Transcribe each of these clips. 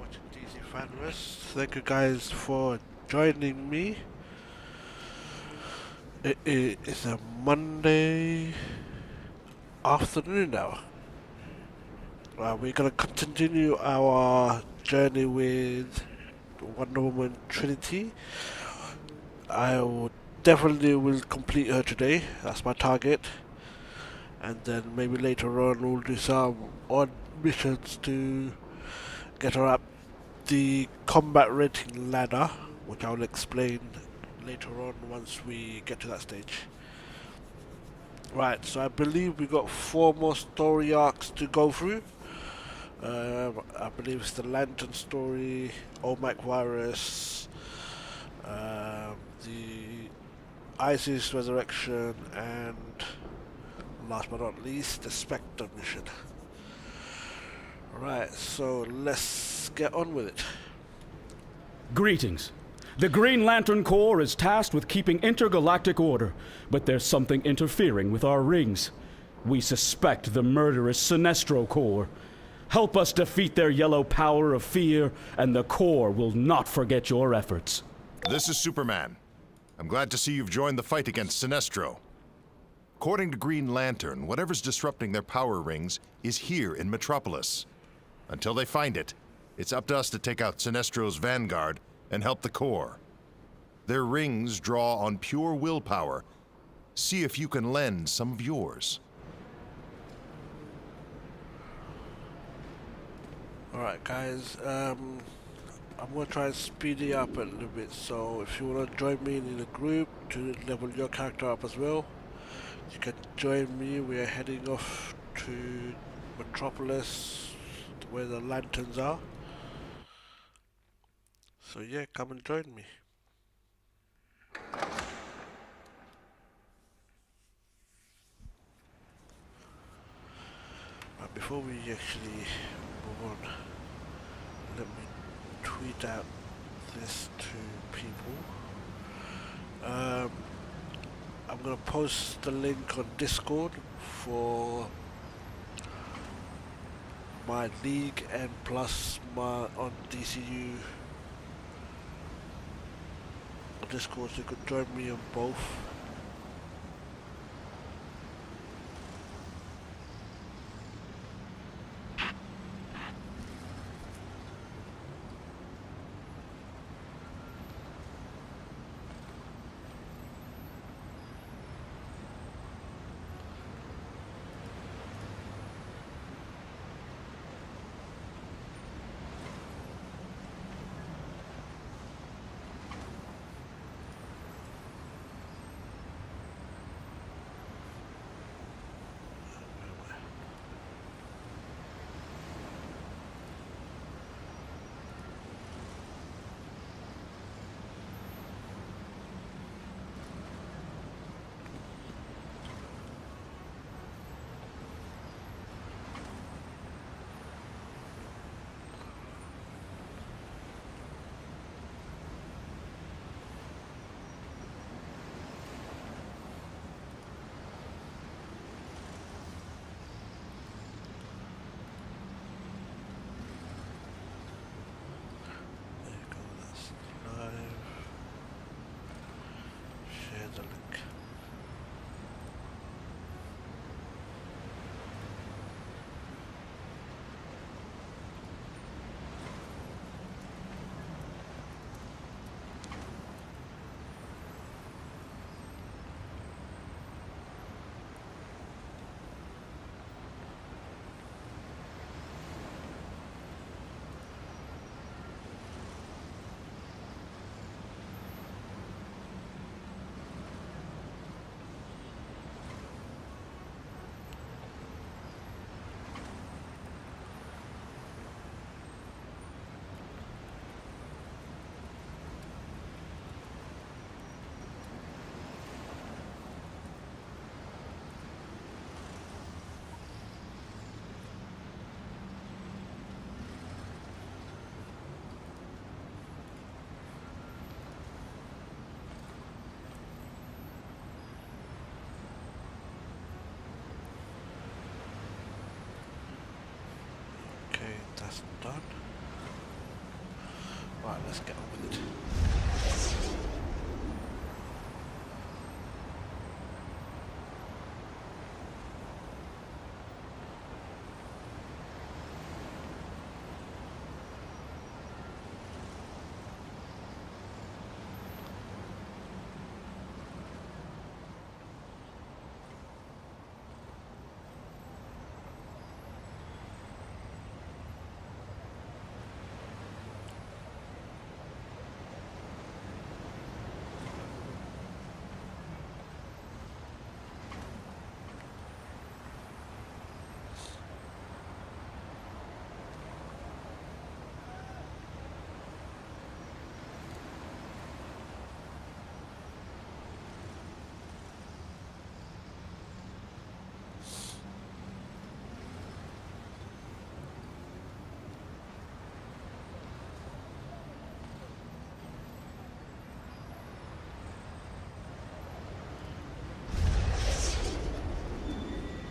watching DC Fanverse. Thank you guys for joining me. It's a Monday afternoon now. We're gonna continue our journey with Wonder Woman Trinity. I will definitely will complete her today. That's my target. And then maybe later on we'll do some odd missions to get her up the combat rating ladder, which I'll explain later on once we get to that stage. Right, so I believe we got 4 more story arcs to go through. I believe it's the Lantern story, OMAC virus, the ISIS resurrection, and last but not least, the Spectre mission. Right, so let's get on with it. Greetings. The Green Lantern Corps is tasked with keeping intergalactic order, but there's something interfering with our rings. We suspect the murderous Sinestro Corps. Help us defeat their yellow power of fear, and the Corps will not forget your efforts. This is Superman. I'm glad to see you've joined the fight against Sinestro. According to Green Lantern, whatever's disrupting their power rings is here in Metropolis. Until they find it, it's up to us to take out Sinestro's vanguard and help the Corps. Their rings draw on pure willpower. See if you can lend some of yours. Alright guys, I'm going to try and speed it up a little bit, so if you want to join me in the group to level your character up as well, you can join me. We are heading off to Metropolis, where the lanterns are. So yeah, come and join me. Right, before we actually move on, let me tweet out this to people. I'm going to post the link on Discord for my league and plus my on DCU Discord, so you could join me on both. That's done. let's get on with it.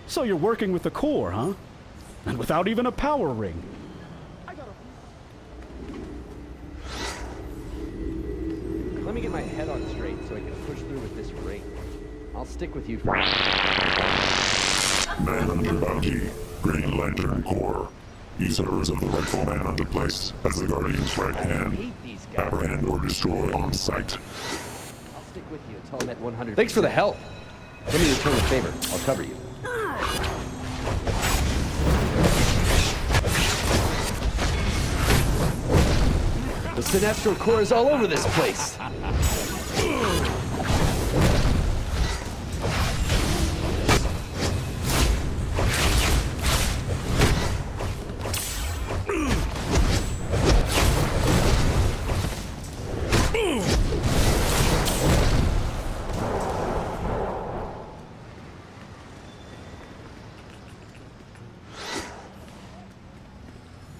So you're working with the core, huh? And without even a power ring. Let me get my head on straight so I can push through with this ring. I'll stick with you for... Man under bounty, Green Lantern Corps. He serves of the rightful Manhunter place as the Guardian's right I hand. hate these guys. Apprehend or destroy on sight. I'll stick with you until I'm at 100. Thanks for the help. Let me return the favor. I'll cover you. The Sinestro Corps is all over this place.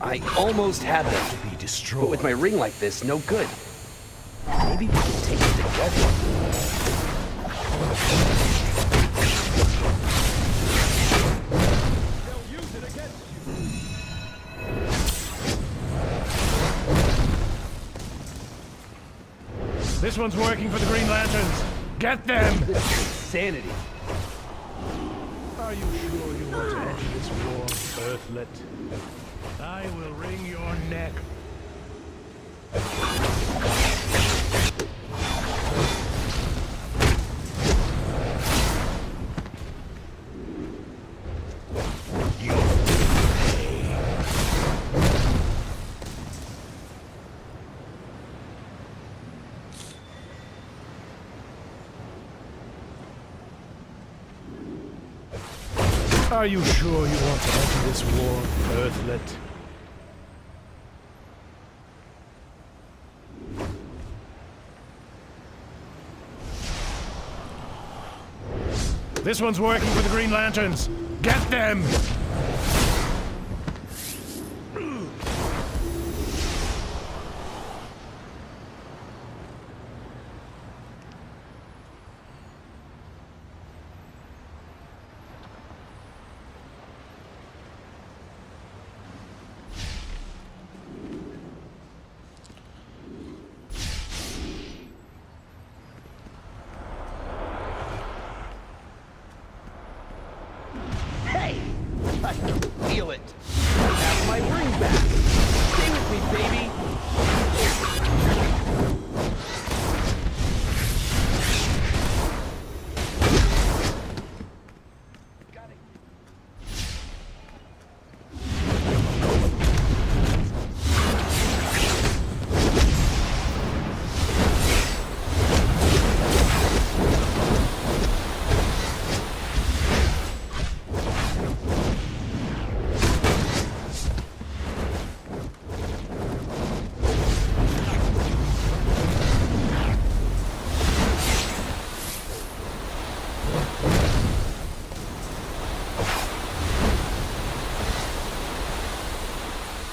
I almost had them. Be destroyed. But with my ring like this, no good. Maybe we can take it together. They'll use it against you. This one's working for the Green Lanterns. Get them! This is insanity. Are you sure you want to enter this war, Earthlet? I will wring your neck. Are you sure you want to enter this war, Earthlet? This one's working for the Green Lanterns. Get them! Hey! I can feel it. I have my ring back. Stay with me, baby. Got it.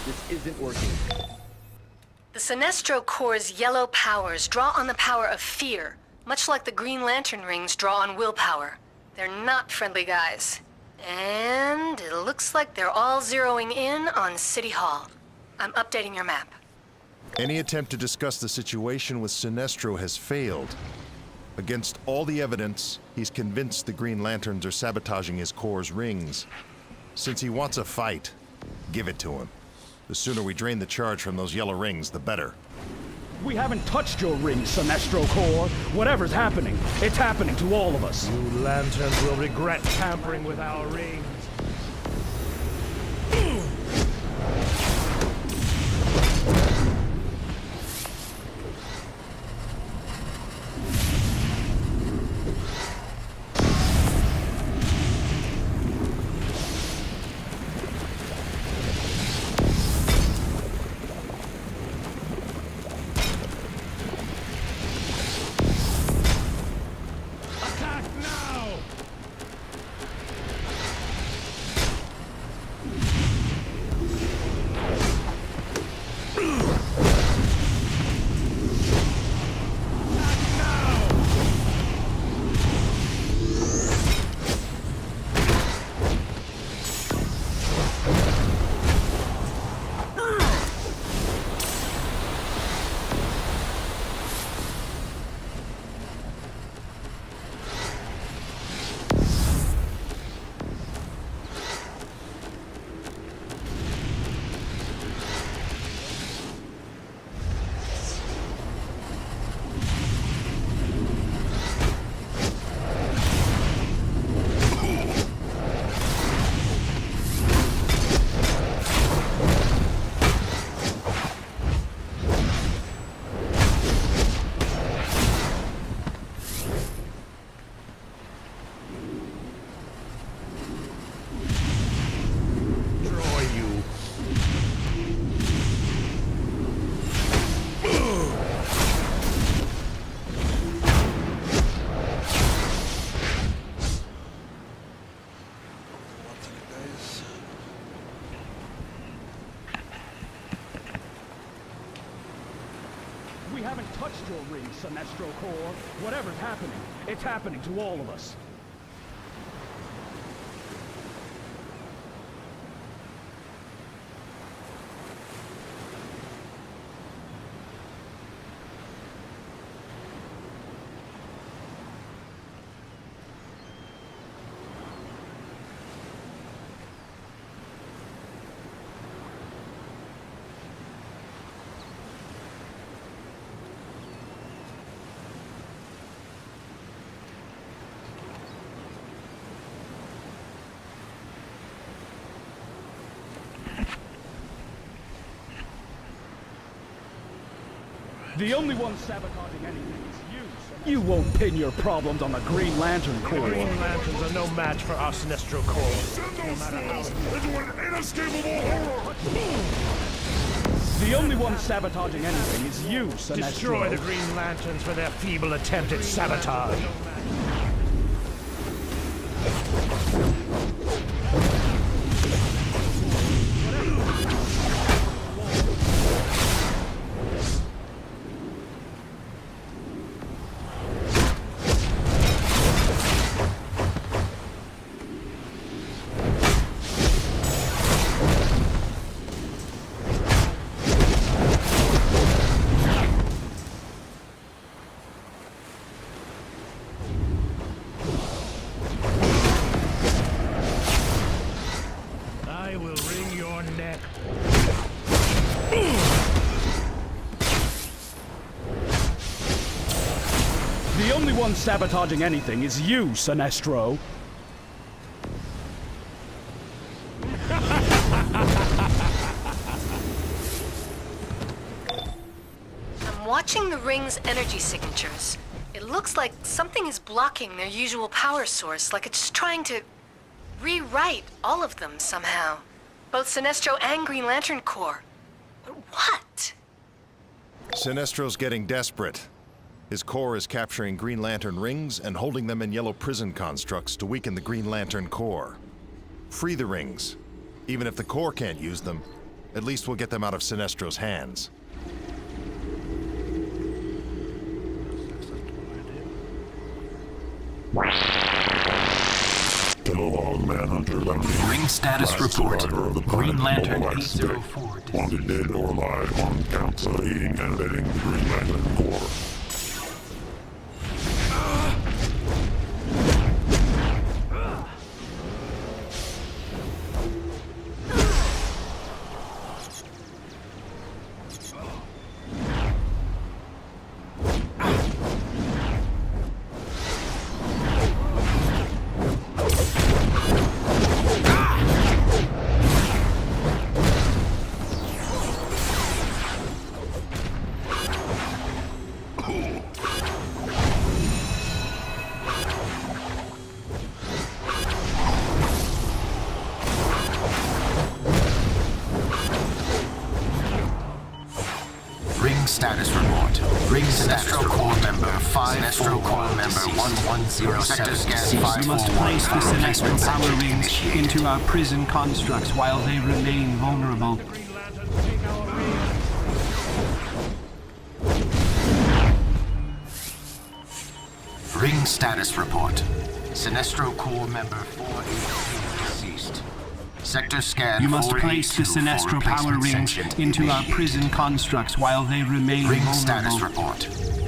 This isn't working. The Sinestro Corps' yellow powers draw on the power of fear, much like the Green Lantern rings draw on willpower. They're not friendly guys. And it looks like they're all zeroing in on City Hall. I'm updating your map. Any attempt to discuss the situation with Sinestro has failed. Against all the evidence, he's convinced the Green Lanterns are sabotaging his Corps' rings. Since he wants a fight, give it to him. The sooner we drain the charge from those yellow rings, the better. We haven't touched your rings, Sinestro Corps. Whatever's happening, it's happening to all of us. You lanterns will regret tampering with our rings. Attack now! We haven't touched your rings, Sinestro Corps. Whatever's happening, it's happening to all of us. The only one sabotaging anything is you, Sinestro. You won't pin your problems on the Green Lantern Corps. The Green Lanterns are no match for our Sinestro Corps. No matter how... into an inescapable horror! The only one sabotaging anything is you, Sinestro. Destroy the Green Lanterns for their feeble attempt at sabotage. I will wring your neck. The only one sabotaging anything is you, Sinestro. I'm watching the ring's energy signatures. It looks like something is blocking their usual power source, like it's trying to rewrite all of them somehow. Both Sinestro and Green Lantern Corps. But what? Sinestro's getting desperate. His Corps is capturing Green Lantern rings and holding them in yellow prison constructs to weaken the Green Lantern Corps. Free the rings. Even if the Corps can't use them, at least we'll get them out of Sinestro's hands. Can Kilowog Manhunter Lemony. Ring status last report. survivor of the Green planet Lantern Mobile X Day. 804. Wanted dead or alive on counts of aiding and abetting the Green Lantern Corps. Status report. Ring Sinestro Corps member 5. Sinestro Corps member 1107. Sector scan 541. We must place the Sinestro power rings into our prison constructs while they remain vulnerable. Ring status report. Sinestro Corps member 482 deceased. Sector scan. You must place the Sinestro power rings into our prison constructs while they remain Ring vulnerable. status report.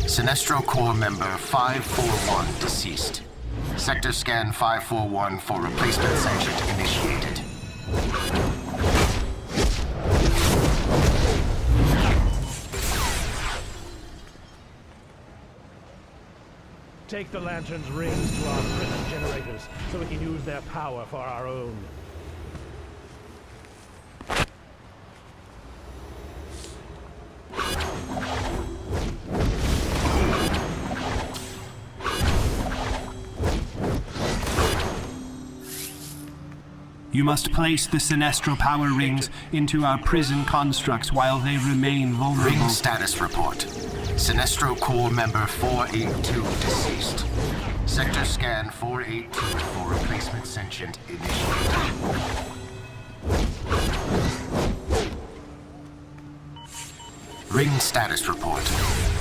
Sinestro Corps member 541 deceased. Sector scan 541 for replacement sentient initiated. Take the Lantern's rings to our prison generators so we can use their power for our own. You must place the Sinestro power rings into our prison constructs while they remain vulnerable. Ring status report. Sinestro Corps member 482 deceased. Sector scan 482 for replacement sentient initiated. Ring status report.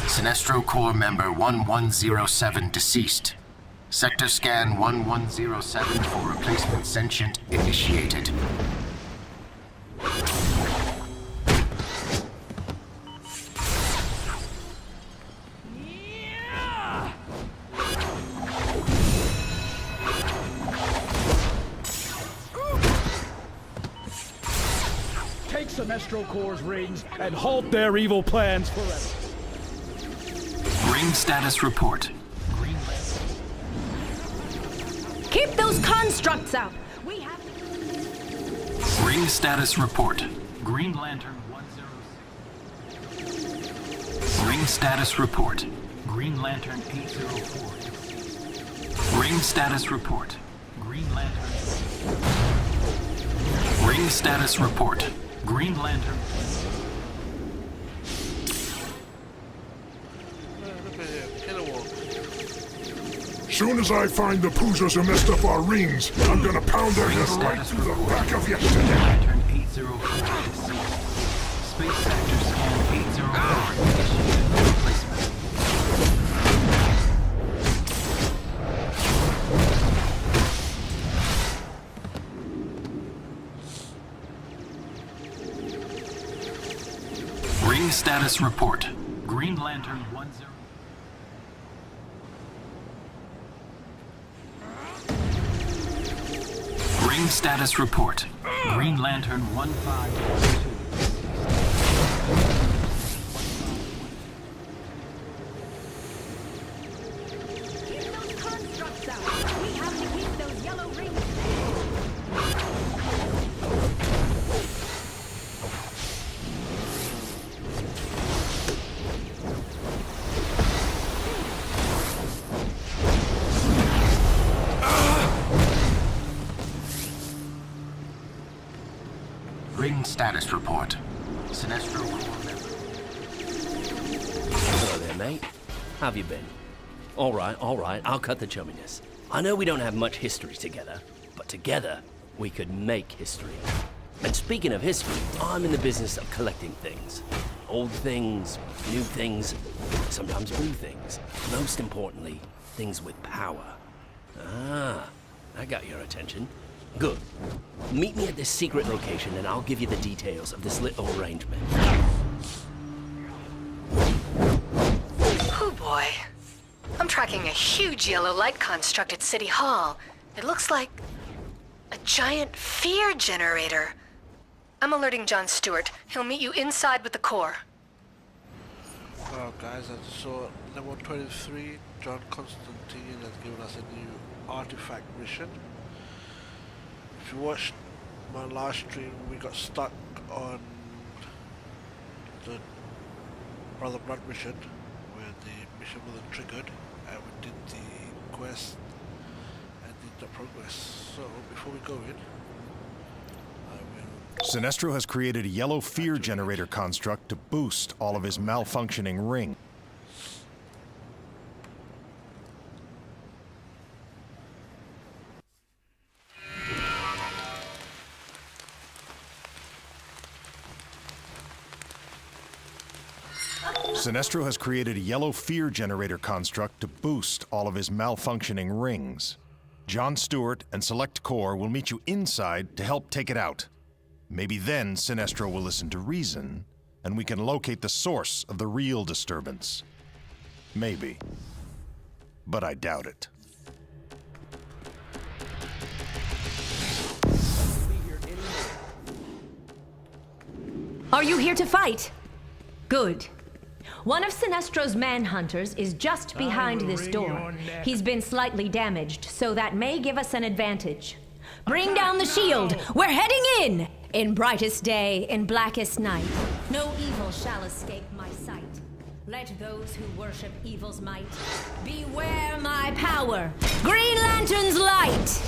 Sinestro Corps member 1107 deceased. Sector scan 1107 for replacement sentient initiated. Take Sinestro Corps' rings and halt their evil plans forever. Ring status report. Keep those constructs out! We have... Ring status report. Green Lantern 106. Ring status report. Green Lantern 804. Ring status report. Green Lantern. Ring status report. Green Lantern. Soon as I find the poozers who messed up our rings, I'm gonna pound their head right through the back of yesterday. Lantern 804 deceased. Space sector scan 804 initiated replacement. Ring status report. Green Lantern 10. Ring status report. Green Lantern 1512. Keep those constructs out! We have to keep those yellow rings. Ring status report. Sinestro. Hello there, mate. How have you been? All right, I'll cut the chumminess. I know we don't have much history together, but together we could make history. And speaking of history, I'm in the business of collecting things. Old things, new things, sometimes blue things. Most importantly, things with power. Ah, I got your attention. Good. Meet me at this secret location and I'll give you the details of this little arrangement. Oh boy. I'm tracking a huge yellow light construct at City Hall. It looks like a giant fear generator. I'm alerting John Stewart. He'll meet you inside with the core. Well guys, as you saw, level 23, John Constantine has given us a new artifact mission. If you watched my last stream, we got stuck on the Brother Blood mission, where the mission wasn't triggered, and we did the quest and did the progress. So before we go in, Sinestro has created a yellow fear generator construct to boost all of his malfunctioning ring. Sinestro has created a yellow fear generator construct to boost all of his malfunctioning rings. John Stewart and Select Core will meet you inside to help take it out. Maybe then Sinestro will listen to reason, and we can locate the source of the real disturbance. Maybe. But I doubt it. Are you here to fight? Good. One of Sinestro's manhunters is just behind this door. He's been slightly damaged, so that may give us an advantage. Bring down the shield! We're heading in! In brightest day, in blackest night, no evil shall escape my sight. Let those who worship evil's might beware my power! Green Lantern's light!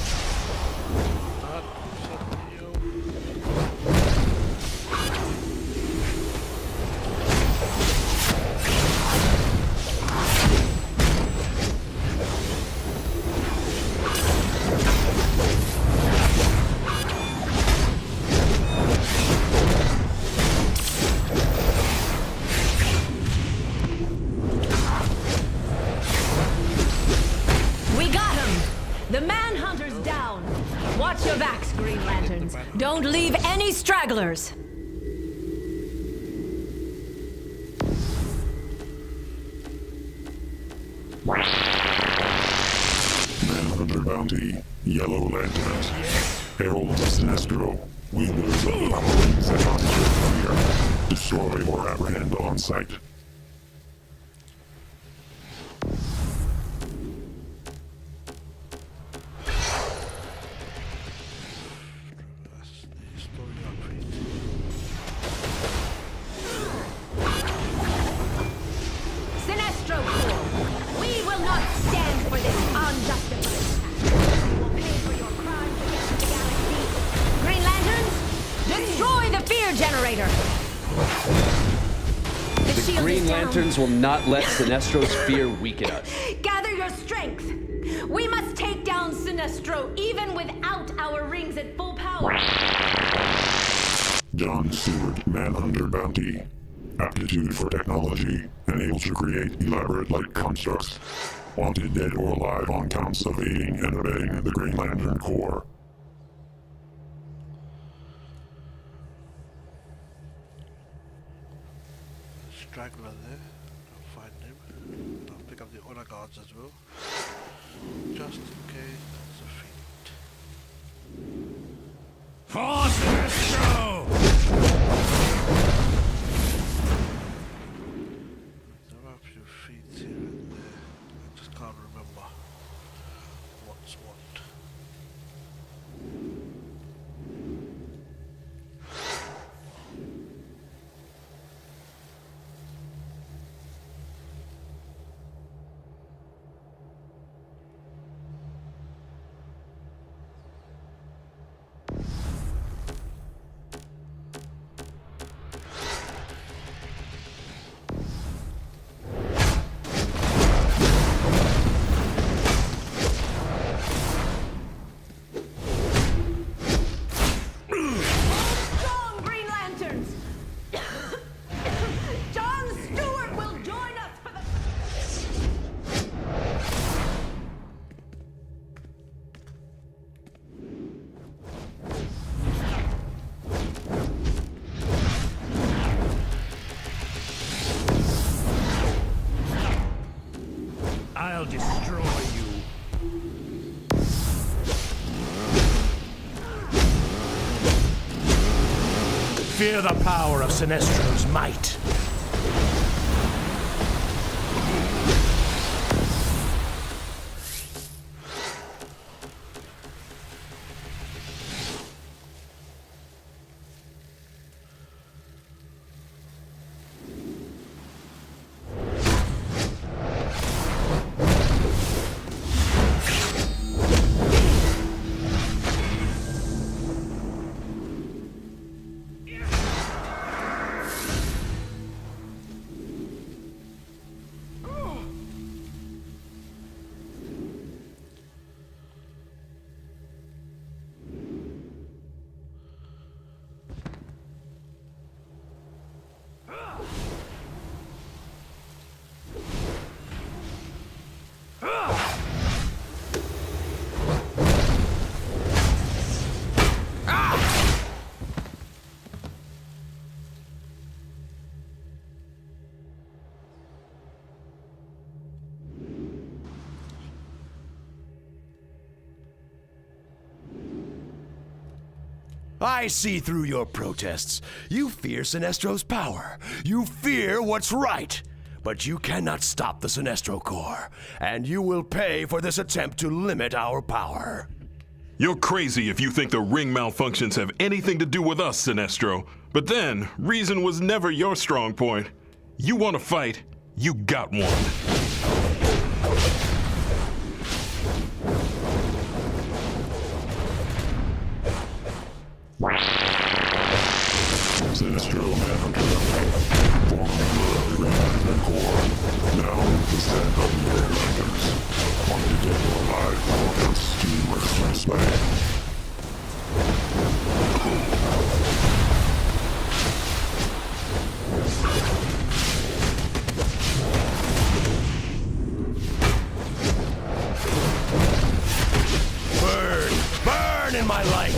Don't leave any stragglers! Manhunter Bounty, Yellow Lanterns, Heralds of Sinestro, wielders of the power rings that conjure fear, destroy or apprehend on sight. Will not let Sinestro's fear weaken us. Gather your strength! We must take down Sinestro even without our rings at full power! John Stewart, Manhunter Bounty. Aptitude for technology, and able to create elaborate light constructs. Wanted dead or alive on counts of aiding and abetting the Green Lantern Corps. Straggler there. I'll find him. I'll pick up the honor guards as well. Just in case that's a feat. For Sinestro! There are a few feats here and there. I just can't remember what's what. Fear the power of Sinestro's might. I see through your protests. You fear Sinestro's power. You fear what's right. But you cannot stop the Sinestro Corps, and you will pay for this attempt to limit our power. You're crazy if you think the ring malfunctions have anything to do with us, Sinestro. But then, reason was never your strong point. You want to fight, you got one. Sinestro Manhunter, formerly of the Green Lantern Corps, now the stand of the Green Lanterns, wanted dead or alive, all counts to merciless way. Burn! Burn in my light!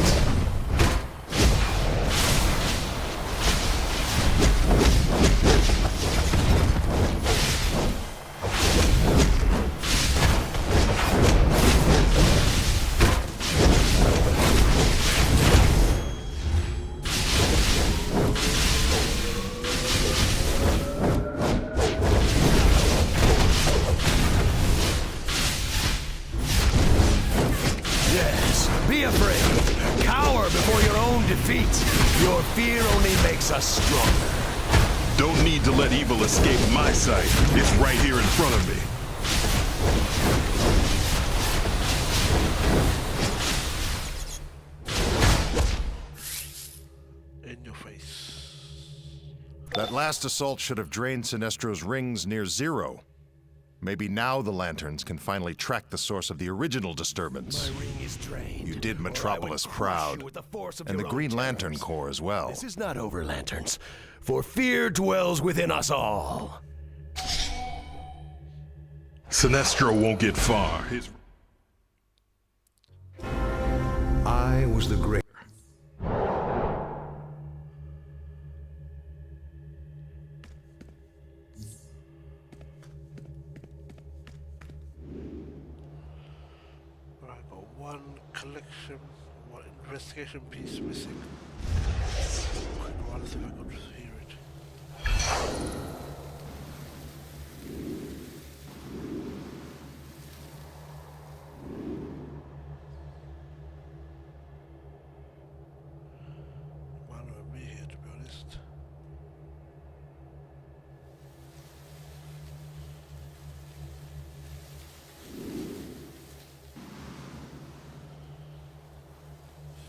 Be afraid. Cower before your own defeat. Your fear only makes us stronger. Don't need to let evil escape my sight. It's right here in front of me. In your face. That last assault should have drained Sinestro's rings near zero. Maybe now the Lanterns can finally track the source of the original disturbance. My ring is drained. You did Metropolis proud, and the Green Lantern Corps as well. This is not over, Lanterns, for fear dwells within us all. Sinestro won't get far. I was the great. Right, got one collection, one investigation piece missing. I want to see if I could hear it. Might not be here, to be honest.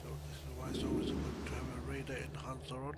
So this is why it's always good to have a radar enhancer on.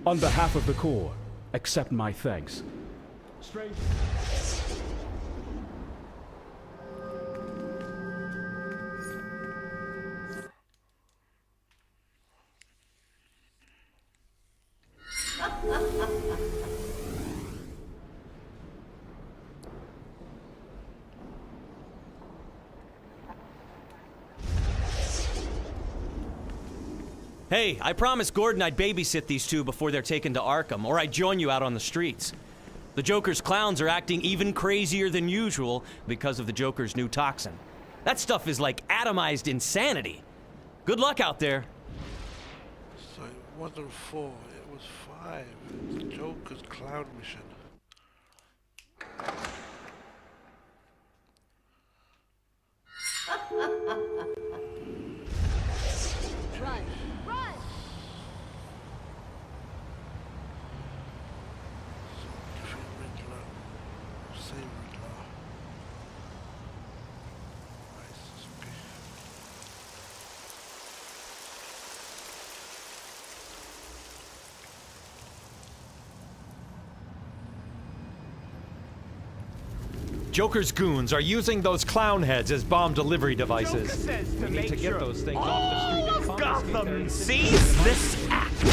On behalf of the Corps, accept my thanks. Strange. Hey, I promised Gordon I'd babysit these two before they're taken to Arkham, or I'd join you out on the streets. The Joker's clowns are acting even crazier than usual because of the Joker's new toxin. That stuff is like atomized insanity. Good luck out there. So it wasn't 4, it was 5. It was the Joker's clown mission. Run! Run! Defeat Riddler. Save Riddler. Nice, okay. Joker's goons are using those clown heads as bomb delivery devices. We need to get those things off the street and confiscate their Gotham sees this act.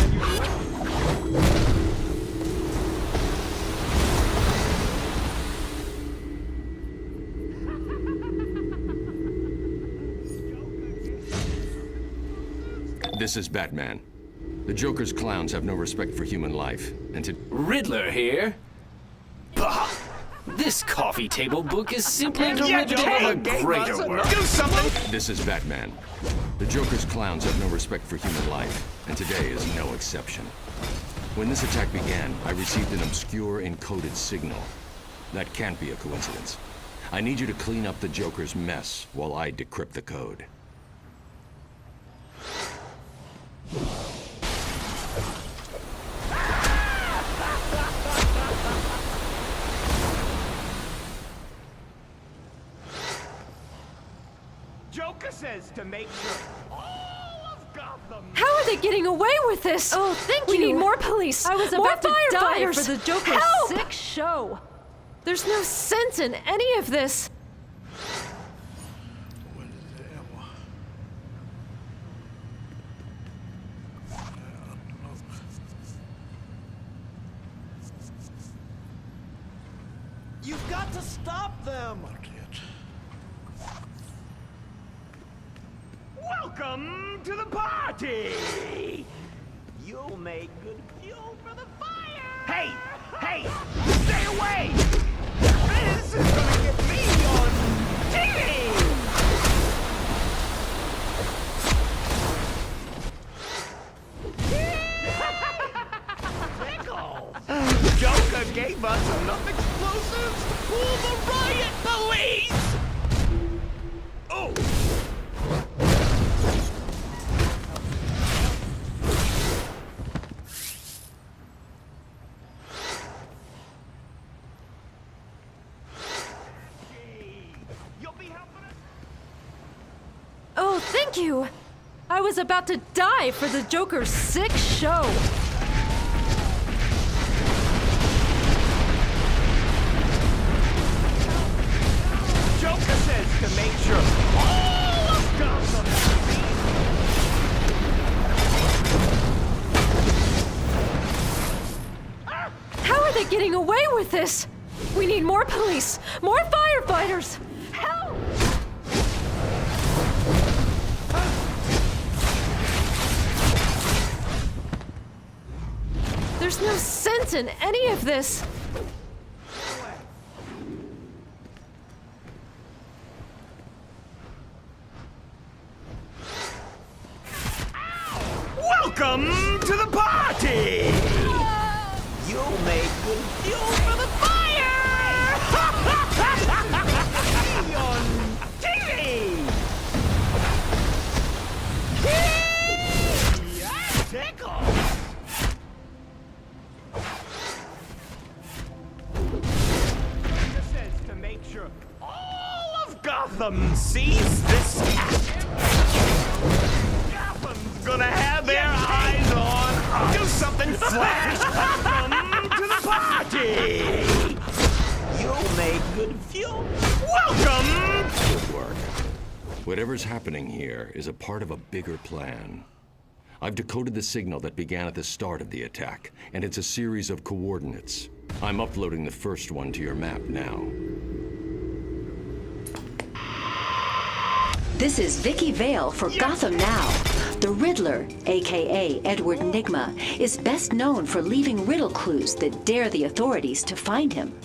This is Batman. The Joker's clowns have no respect for human life, and to— Riddler here? Bah! This coffee table book is simply derivative of a greater world. Do something! This is Batman. The Joker's clowns have no respect for human life, and today is no exception. When this attack began, I received an obscure encoded signal. That can't be a coincidence. I need you to clean up the Joker's mess while I decrypt the code. Joker says to make sure all of Gotham. How are they getting away with this? Oh, thank you. We need more police. I was more about to die firefighters. for the Joker's Help! sick show. There's no sense in any of this. What is the ammo? Unlock. You've got to stop them! Not yet. Welcome to the party! You'll make good fuel for the fire! Hey! Hey! Stay away! This is gonna get me on TV! Pickles! Joker gave us enough explosives to fool the riot police! Oh! Oh, thank you. I was about to die for the Joker's sick show. Joker says to make sure all of Gotham How are they getting away with this? We need more police, more firefighters. Help! There's no sense in any of this. Welcome to the party! You'll make good fuel for the fire! See on TV! Tickle! Joker says to make sure all of Gotham sees this act. Gotham's gonna have their eyes on us. Do something flat! party! You'll make good fuel. Welcome! Good work. Whatever's happening here is a part of a bigger plan. I've decoded the signal that began at the start of the attack, and it's a series of coordinates. I'm uploading the first one to your map now. This is Vicky Vale for Gotham Now. The Riddler, aka Edward Nygma, is best known for leaving riddle clues that dare the authorities to find him.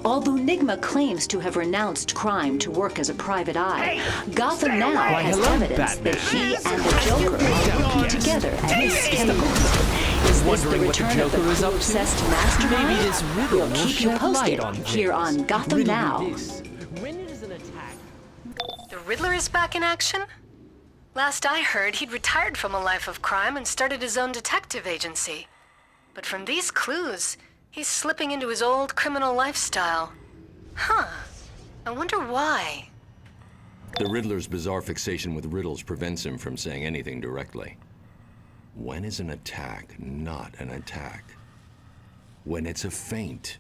Although Nygma claims to have renounced crime to work as a private eye, Gotham Now has evidence that he and the Joker are working together at his case. Is this the return of the clue-obsessed mastermind? Maybe this riddle We'll will keep you shed light posted on here things. on Gotham Riddle Now. this. When is an attack? The Riddler is back in action? Last I heard, he'd retired from a life of crime and started his own detective agency. But from these clues, he's slipping into his old criminal lifestyle. Huh. I wonder why. The Riddler's bizarre fixation with riddles prevents him from saying anything directly. When is an attack not an attack? When it's a feint.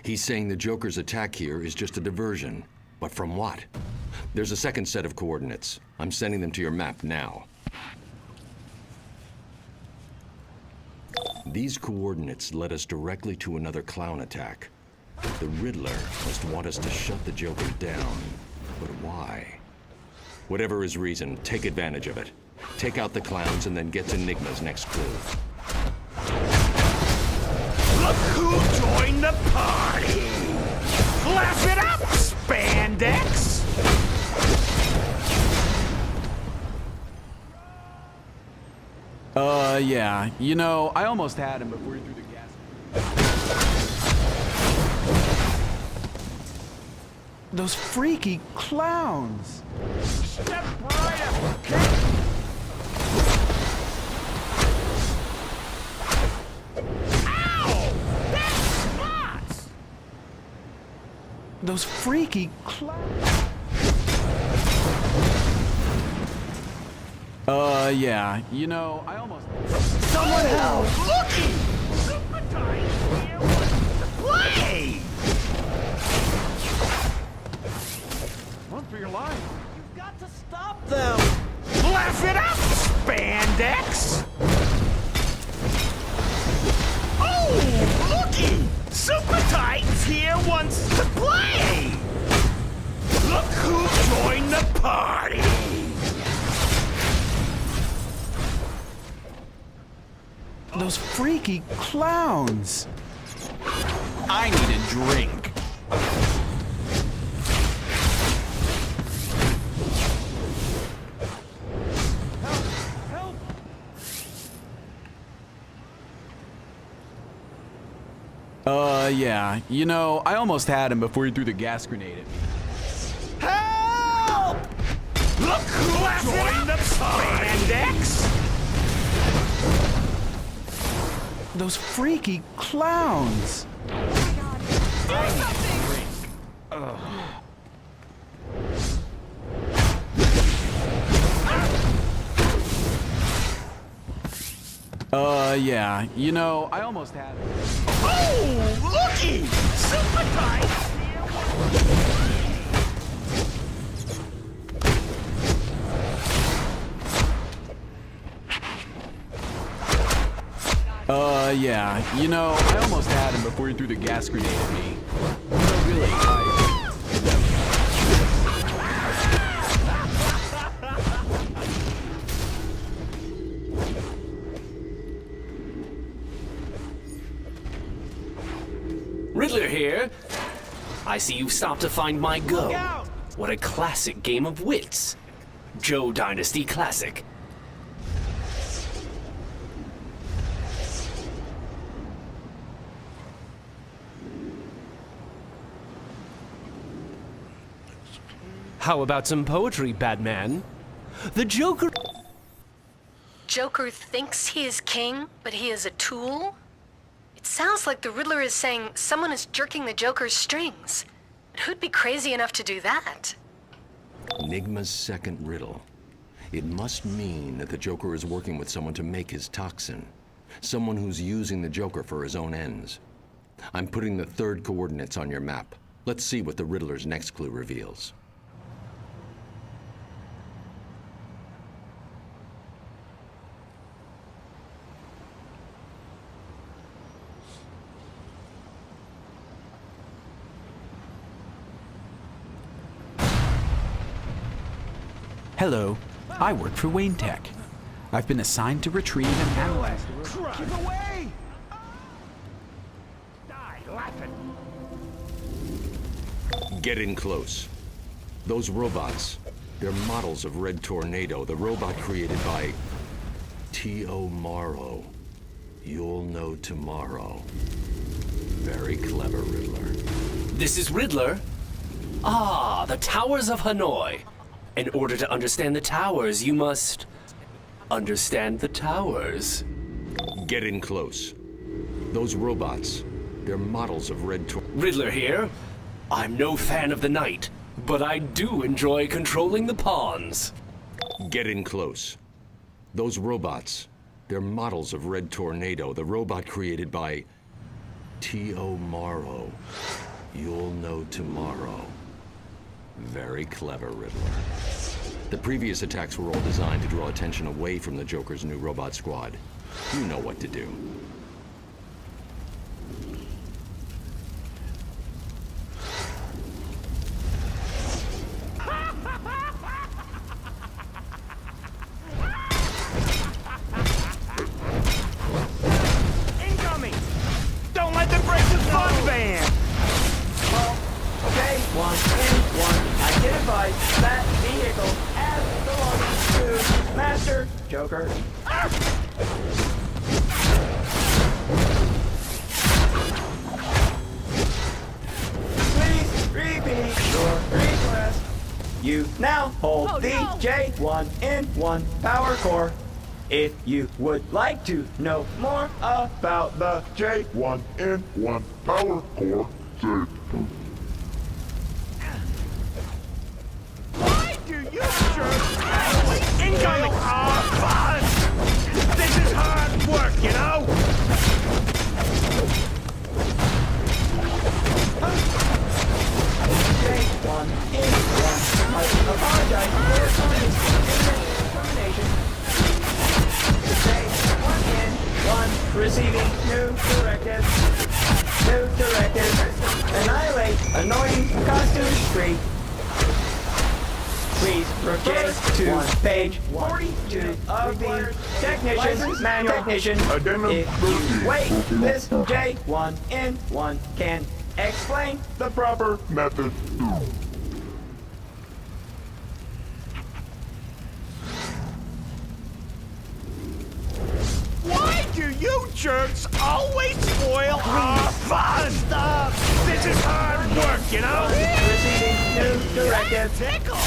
He's saying the Joker's attack here is just a diversion. But from what? There's a second set of coordinates. I'm sending them to your map now. These coordinates led us directly to another clown attack. The Riddler must want us to shut the Joker down. But why? Whatever his reason, take advantage of it. Take out the clowns and then get to Nygma's next clue. Look who joined the party! Laugh it up, spandex! Yeah. You know, I almost had him before he threw the gas. Those freaky clowns! Step right up, okay? Ow! That's spots! Those freaky clowns! Yeah. You know, I almost... Someone else! Looky! Super tight here wants to play! Run for your life. You've got to stop them! Laugh it up, spandex! Oh, looky! Super Tights here wants to play! Look who joined the party! Those freaky clowns! I need a drink. Help! Yeah. You know, I almost had him before he threw the gas grenade at me. Help! Look who joined the party! Spandex! Those freaky clowns! Yeah. You know, I almost had him. Oh, looky! Super tight! Yeah. You know, I almost had him before he threw the gas grenade at me. No, really, Riddler here. I see you've stopped to find my go. What a classic game of wits. Joe Dynasty classic. How about some poetry, Batman? The Joker... Joker thinks he is king, but he is a tool? It sounds like the Riddler is saying someone is jerking the Joker's strings. But who'd be crazy enough to do that? Nygma's second riddle. It must mean that the Joker is working with someone to make his toxin. Someone who's using the Joker for his own ends. I'm putting the third coordinates on your map. Let's see what the Riddler's next clue reveals. Hello, I work for Wayne Tech. I've been assigned to retrieve and analyze the report. Keep away! Die laughing! Get in close. Those robots, they're models of Red Tornado, the robot created by T.O. Morrow. You'll know tomorrow. Very clever, Riddler. This is Riddler? Ah, the Towers of Hanoi. In order to understand the towers, you must understand the towers. Get in close. Those robots, they're models of Red Tornado. Riddler here. I'm no fan of the night, but I do enjoy controlling the pawns. Get in close. Those robots, they're models of Red Tornado, the robot created by T.O. Morrow. You'll know tomorrow. Very clever, Riddler. The previous attacks were all designed to draw attention away from the Joker's new robot squad. You know what to do. Incoming! Don't let them break the fun van! Well, okay, 1 in 1. Identify that vehicle as belonging to Master Joker. Please repeat your request. You now hold the J1 in 1 power core. If you would like to know more about the J1 in 1 power core, say. Why do you jerks always incoming? Fun! This is hard work, you know? J1 in 1. I apologize for discrimination. J1 in 1. Receiving new directive. New directive. Annihilate annoying costume streak. Please refer to page 42 of the Technician's Manual. Technician, if you wait, this J1 in 1 can explain the proper method. Why do you jerks always spoil our fun? Stop! This is hard work, you know? Receiving new directive. Tickle!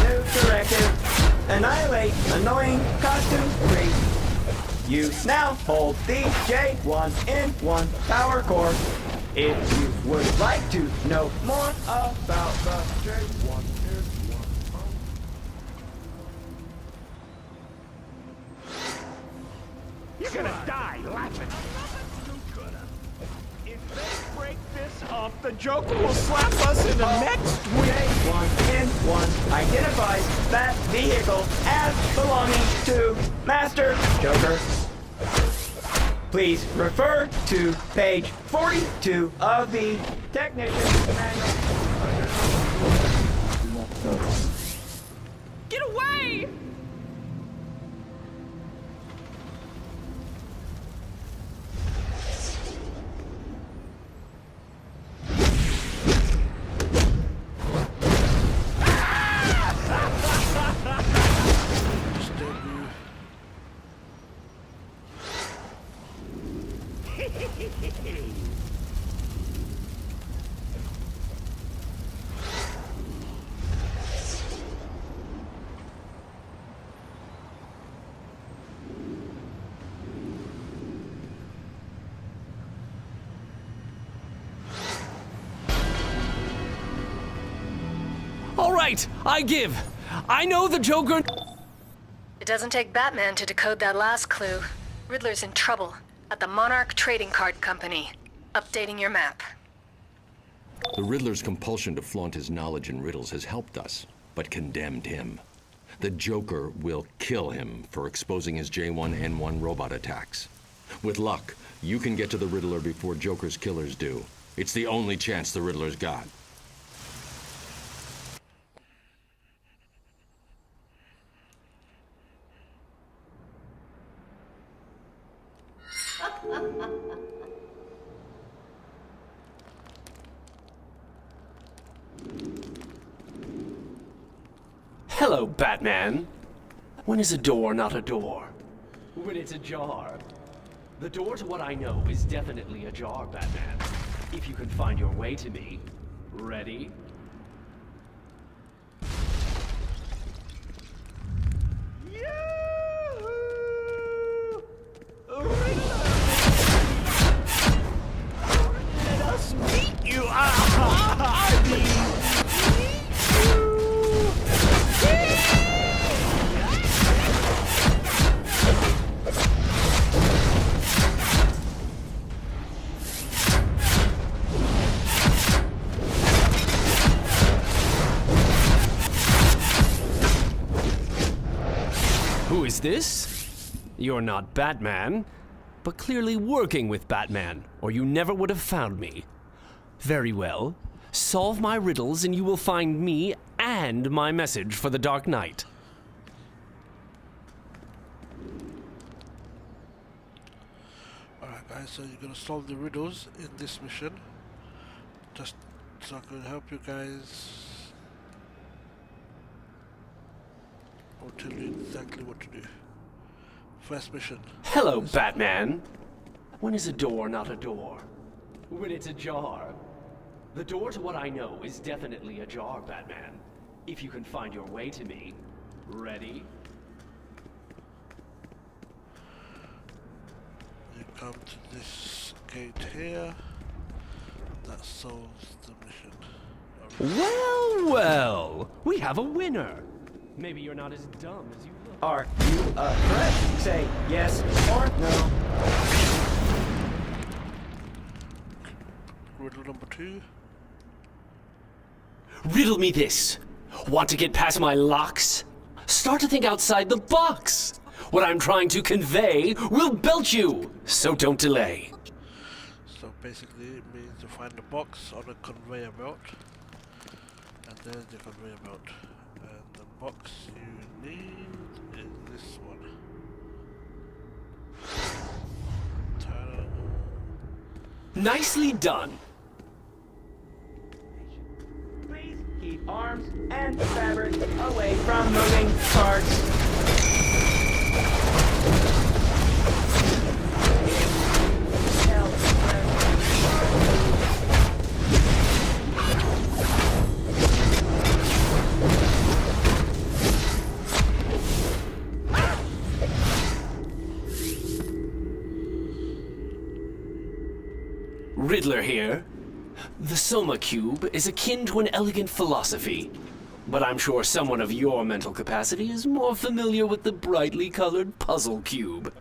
New directive. Annihilate annoying costume streak. You now hold the J1 in 1 power core. If you would like to know more about the J1 in 1 You're gonna die laughing. If they break this up, the Joker will slap us in the next week. J1 in 1 identifies that vehicle as belonging to Master Joker. Please refer to page 42 of the Technician's Manual. Get away! All right, I give. I know the Joker. It doesn't take Batman to decode that last clue. Riddler's in trouble at the Monarch Trading Card Company. Updating your map. The Riddler's compulsion to flaunt his knowledge in riddles has helped us, but condemned him. The Joker will kill him for exposing his J1N1 robot attacks. With luck, you can get to the Riddler before Joker's killers do. It's the only chance the Riddler's got. Hello, Batman. When is a door not a door? When it's ajar. The door to what I know is definitely ajar, Batman. If you can find your way to me. Ready? Let us meet you. I mean, Who is this? You're not Batman, but clearly working with Batman, or you never would have found me. Very well. Solve my riddles and you will find me and my message for the Dark Knight. Alright guys, so you're gonna solve the riddles in this mission. Just so I can help you guys. I'll tell you exactly what to do. First mission. Hello, Batman. When is a door not a door? When it's ajar. The door to what I know is definitely ajar, Batman. If you can find your way to me. Ready? You come to this gate here. That solves the mission. Well, well. We have a winner. Maybe you're not as dumb as you look. Are you a threat? Say yes or no. Riddle number 2. Riddle me this. Want to get past my locks? Start to think outside the box. What I'm trying to convey will belt you, so don't delay. So basically it means to find the box on a conveyor belt. And there's the conveyor belt. And the box you need is this one. Ta-da. Nicely done. Please keep arms and fabric away from moving parts. Riddler here. The Soma Cube is akin to an elegant philosophy, but I'm sure someone of your mental capacity is more familiar with the brightly colored Puzzle Cube.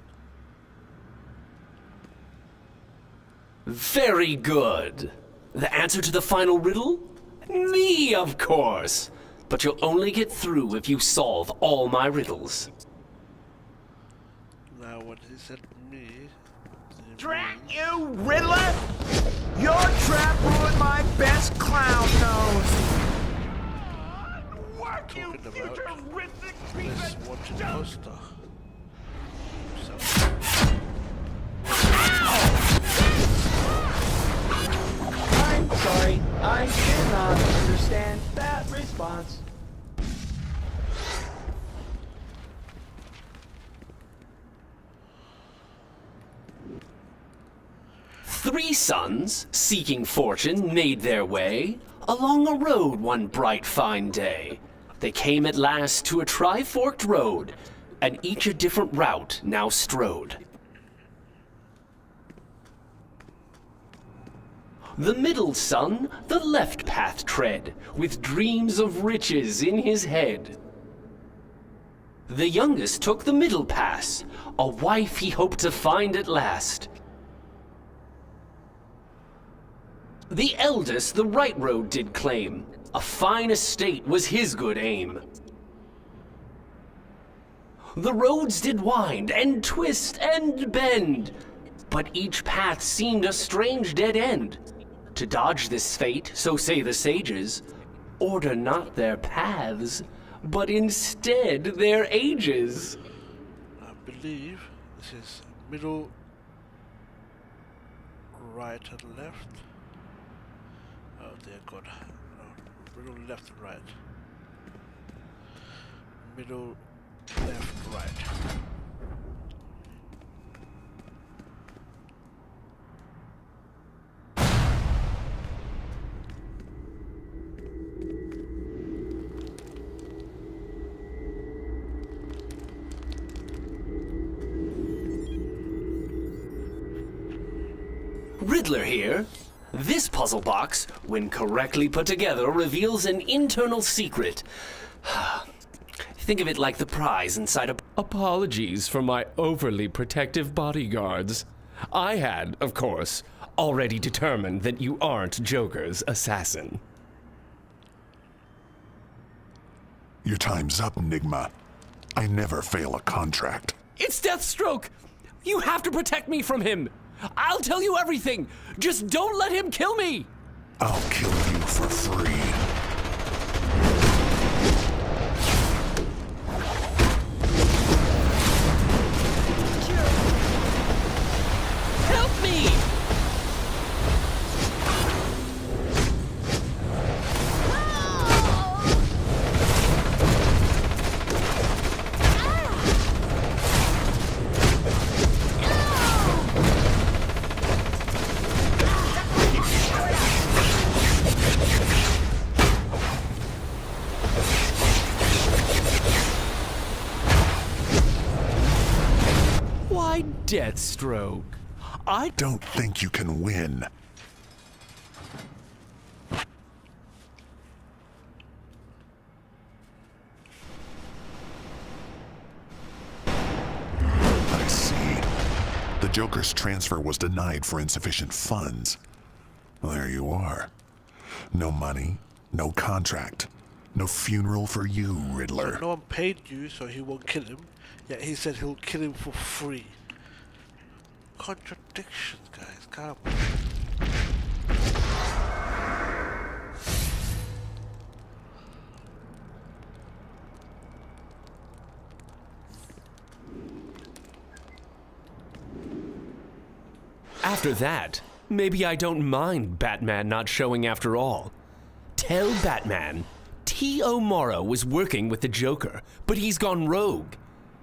Very good. The answer to the final riddle? Me, of course. But you'll only get through if you solve all my riddles. Now what he said to me... Drat you, Riddler! Your trap ruined my best clown nose! Work, you futuristic this watching poster. I'm sorry, I did not understand that response. Three sons, seeking fortune, made their way along a road one bright fine day. They came at last to a tri-forked road, and each a different route now strode. The middle son the left path tread, with dreams of riches in his head. The youngest took the middle pass, a wife he hoped to find at last. The eldest the right road did claim. A fine estate was his good aim. The roads did wind, and twist, and bend, but each path seemed a strange dead end. To dodge this fate, so say the sages, order not their paths, but instead their ages. I believe this is middle, right and left. Oh dear God. No, middle, left and right. Middle, left, right. Riddler here. This puzzle box, when correctly put together, reveals an internal secret. Think of it like the prize inside a... Apologies for my overly protective bodyguards. I had, of course, already determined that you aren't Joker's assassin. Your time's up, Enigma. I never fail a contract. It's Deathstroke! You have to protect me from him! I'll tell you everything! Just don't let him kill me! I'll kill you for free. Help me! Why, Deathstroke? I don't think you can win. I see. The Joker's transfer was denied for insufficient funds. Well, there you are. No money, no contract, no funeral for you, Riddler. So no one paid you, so he won't kill him. Yet he said he'll kill him for free. Contradictions, guys. Come on. After that, maybe I don't mind Batman not showing after all. Tell Batman, T.O. Morrow was working with the Joker, but he's gone rogue.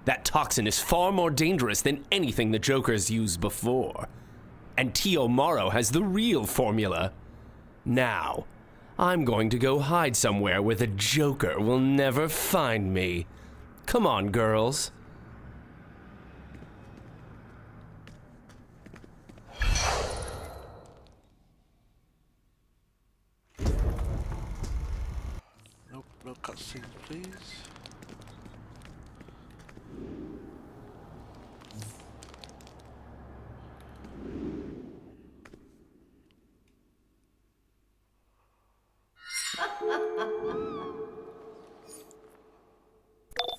That toxin is far more dangerous than anything the Joker's used before. And T.O. Morrow has the real formula. Now, I'm going to go hide somewhere where the Joker will never find me. Come on, girls. Nope, no cutscenes, please.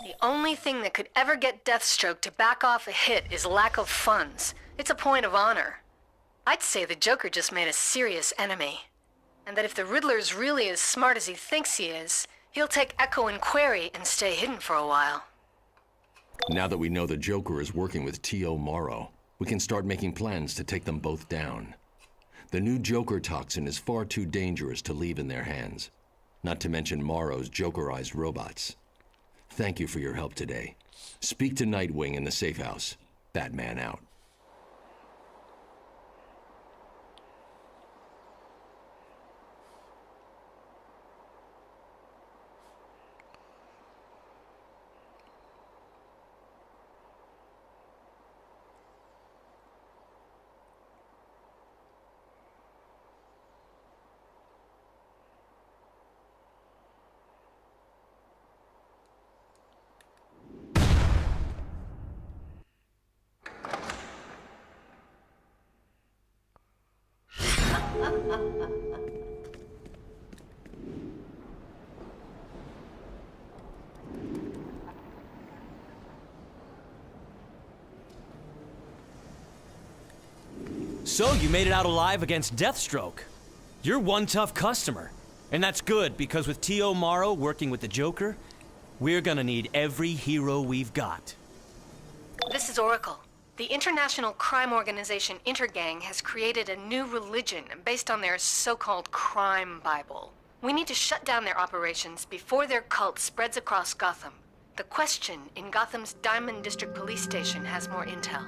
The only thing that could ever get Deathstroke to back off a hit is lack of funds. It's a point of honor. I'd say the Joker just made a serious enemy. And that if the Riddler's really as smart as he thinks he is, he'll take Echo and Query and stay hidden for a while. Now that we know the Joker is working with T.O. Morrow, we can start making plans to take them both down. The new Joker toxin is far too dangerous to leave in their hands. Not to mention Morrow's Jokerized robots. Thank you for your help today. Speak to Nightwing in the safe house. Batman out. Ha ha ha ha! So you made it out alive against Deathstroke. You're one tough customer. And that's good, because with T.O. Morrow working with the Joker, we're gonna need every hero we've got. This is Oracle. The international crime organization Intergang has created a new religion based on their so-called crime Bible. We need to shut down their operations before their cult spreads across Gotham. The Question in Gotham's Diamond District Police Station has more intel.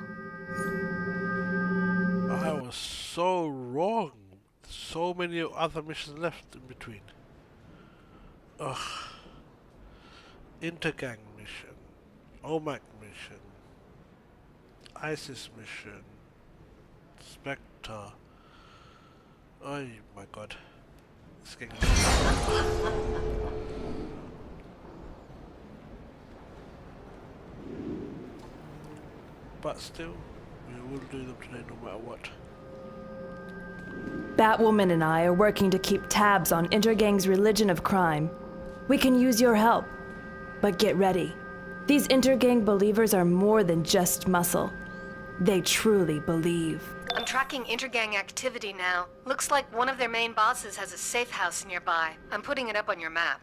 I was so wrong. So many other missions left in between. Ugh. Intergang mission. OMAC mission. ISIS mission. Spectre. Oh my god. It's getting but still, we will do them today no matter what. Batwoman and I are working to keep tabs on Intergang's religion of crime. We can use your help. But get ready. These Intergang believers are more than just muscle. They truly believe. I'm tracking Intergang activity now. Looks like one of their main bosses has a safe house nearby. I'm putting it up on your map.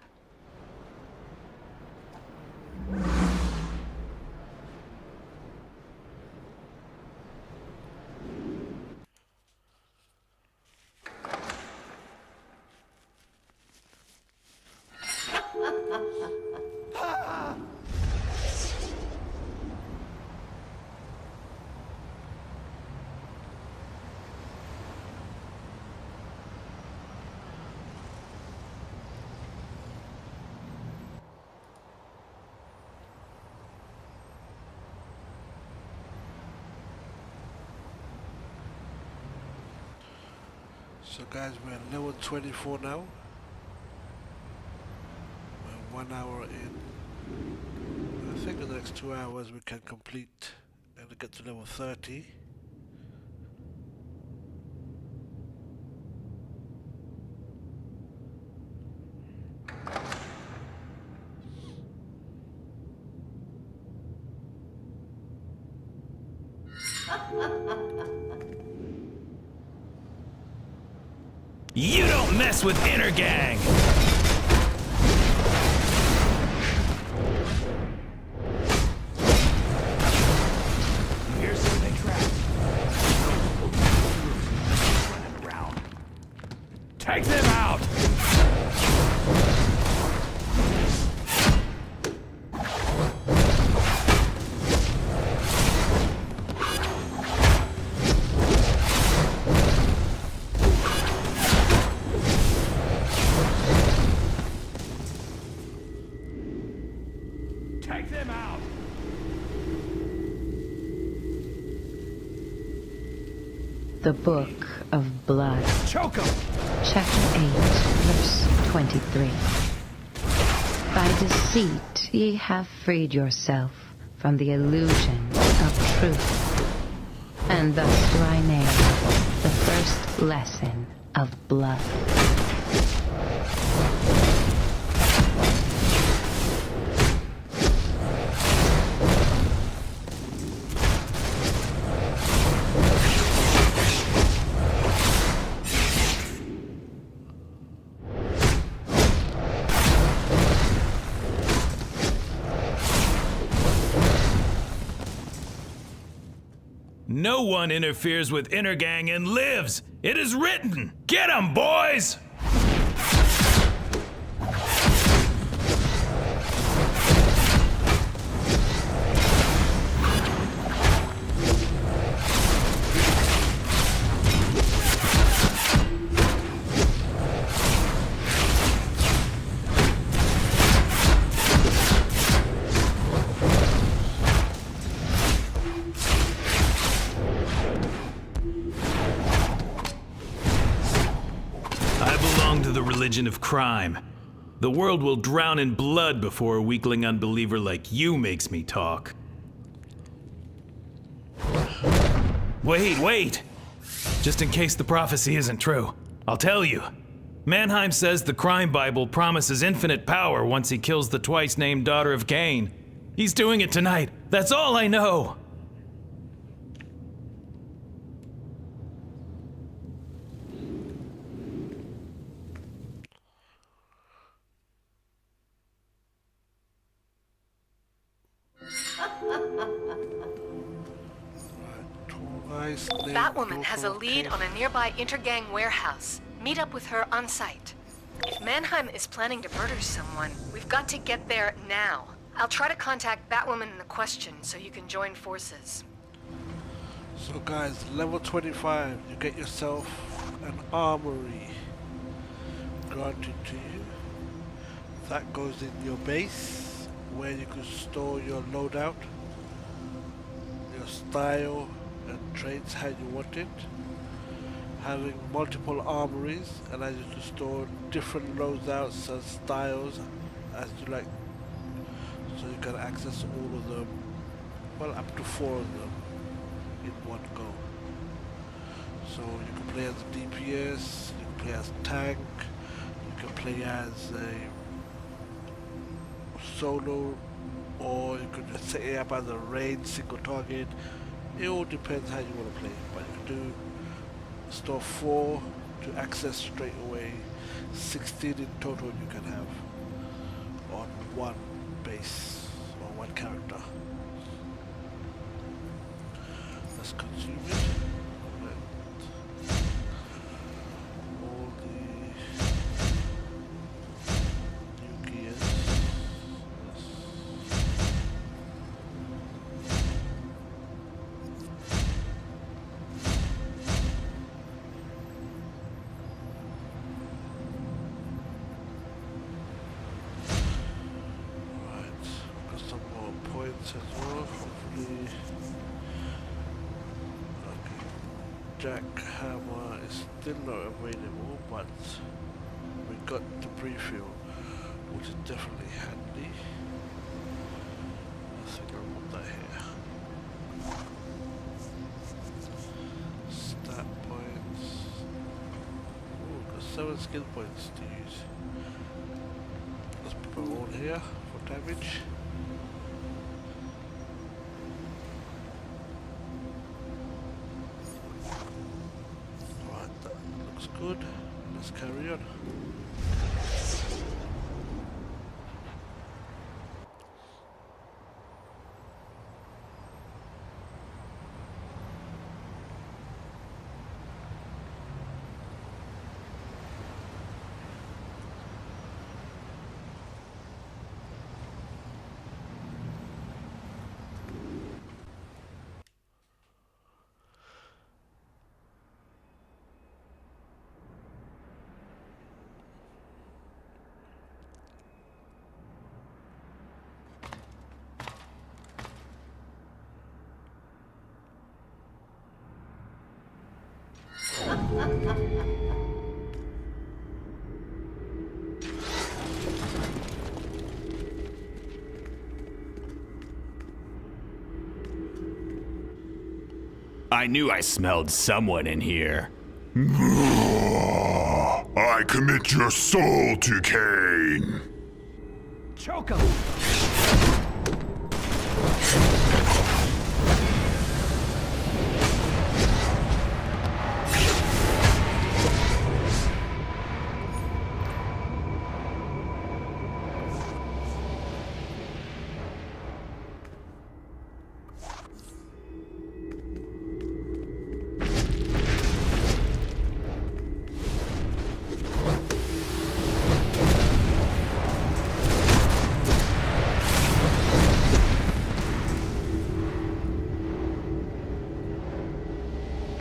So guys, we're at level 24 now. We're 1 hour in. I think in the next 2 hours we can complete and get to level 30. You don't mess with Intergang! Here's something trapped. Running around. Take them out! Take them out! The Book of Blood. Choke 'em! Chapter 8, verse 23. By deceit ye have freed yourself from the illusion of truth. And thus do I name the first lesson of blood. No one interferes with Intergang and lives! It is written! Get 'em, boys! Religion of crime. The world will drown in blood before a weakling unbeliever like you makes me talk. Wait! Just in case the prophecy isn't true, I'll tell you. Mannheim says the crime Bible promises infinite power once he kills the twice-named daughter of Cain. He's doing it tonight. That's all I know. Batwoman has a lead on a nearby intergang warehouse. Meet up with her on site. If Mannheim is planning to murder someone, we've got to get there now. I'll try to contact Batwoman in the question so you can join forces. So guys, level 25, you get yourself an armory granted to you. That goes in your base, where you can store your loadout, your style and traits how you want it. Having multiple armories allows you to store different loadouts and styles as you like, so you can access all of them, well, up to 4 of them in one go. So you can play as a DPS, you can play as a tank, you can play as a solo, or you could just set it up as a raid single target. It all depends how you want to play, but you can do store 4 to access straight away. 16 in total you can have on one base or one character. Let's consume it. All the new gears. As well, hopefully. Okay. Jackhammer is still not available, but we got the pre-fuel, which is definitely handy. I think I'll put that here. Stat points. Ooh, got 7 skill points to use. Let's put them all here for damage. Good, let's carry on. I knew I smelled someone in here. I commit your soul to Cain. Choke him!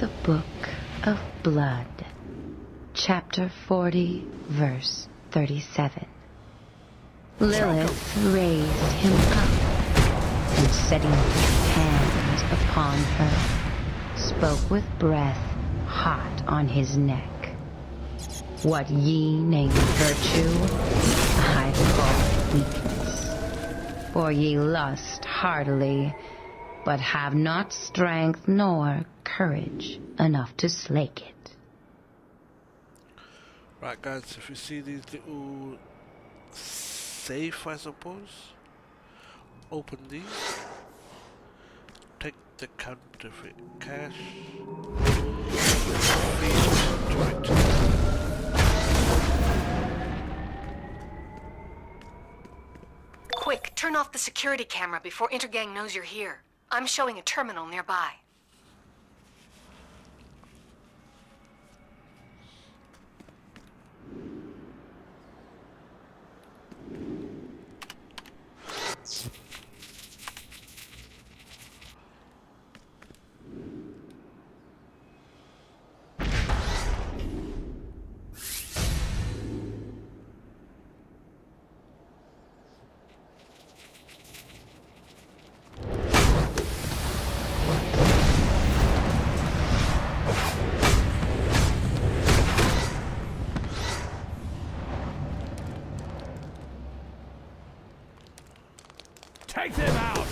The Book of Blood, Chapter 40, Verse 37. Lilith raised him up, and setting his hands upon her, spoke with breath hot on his neck. What ye name virtue, I call weakness. For ye lust heartily, but have not strength nor courage enough to slake it. Right guys, if you see these little safe, I suppose, open these, take the counterfeit cash, Quick, turn off the security camera before Intergang knows you're here. I'm showing a terminal nearby. Take them out!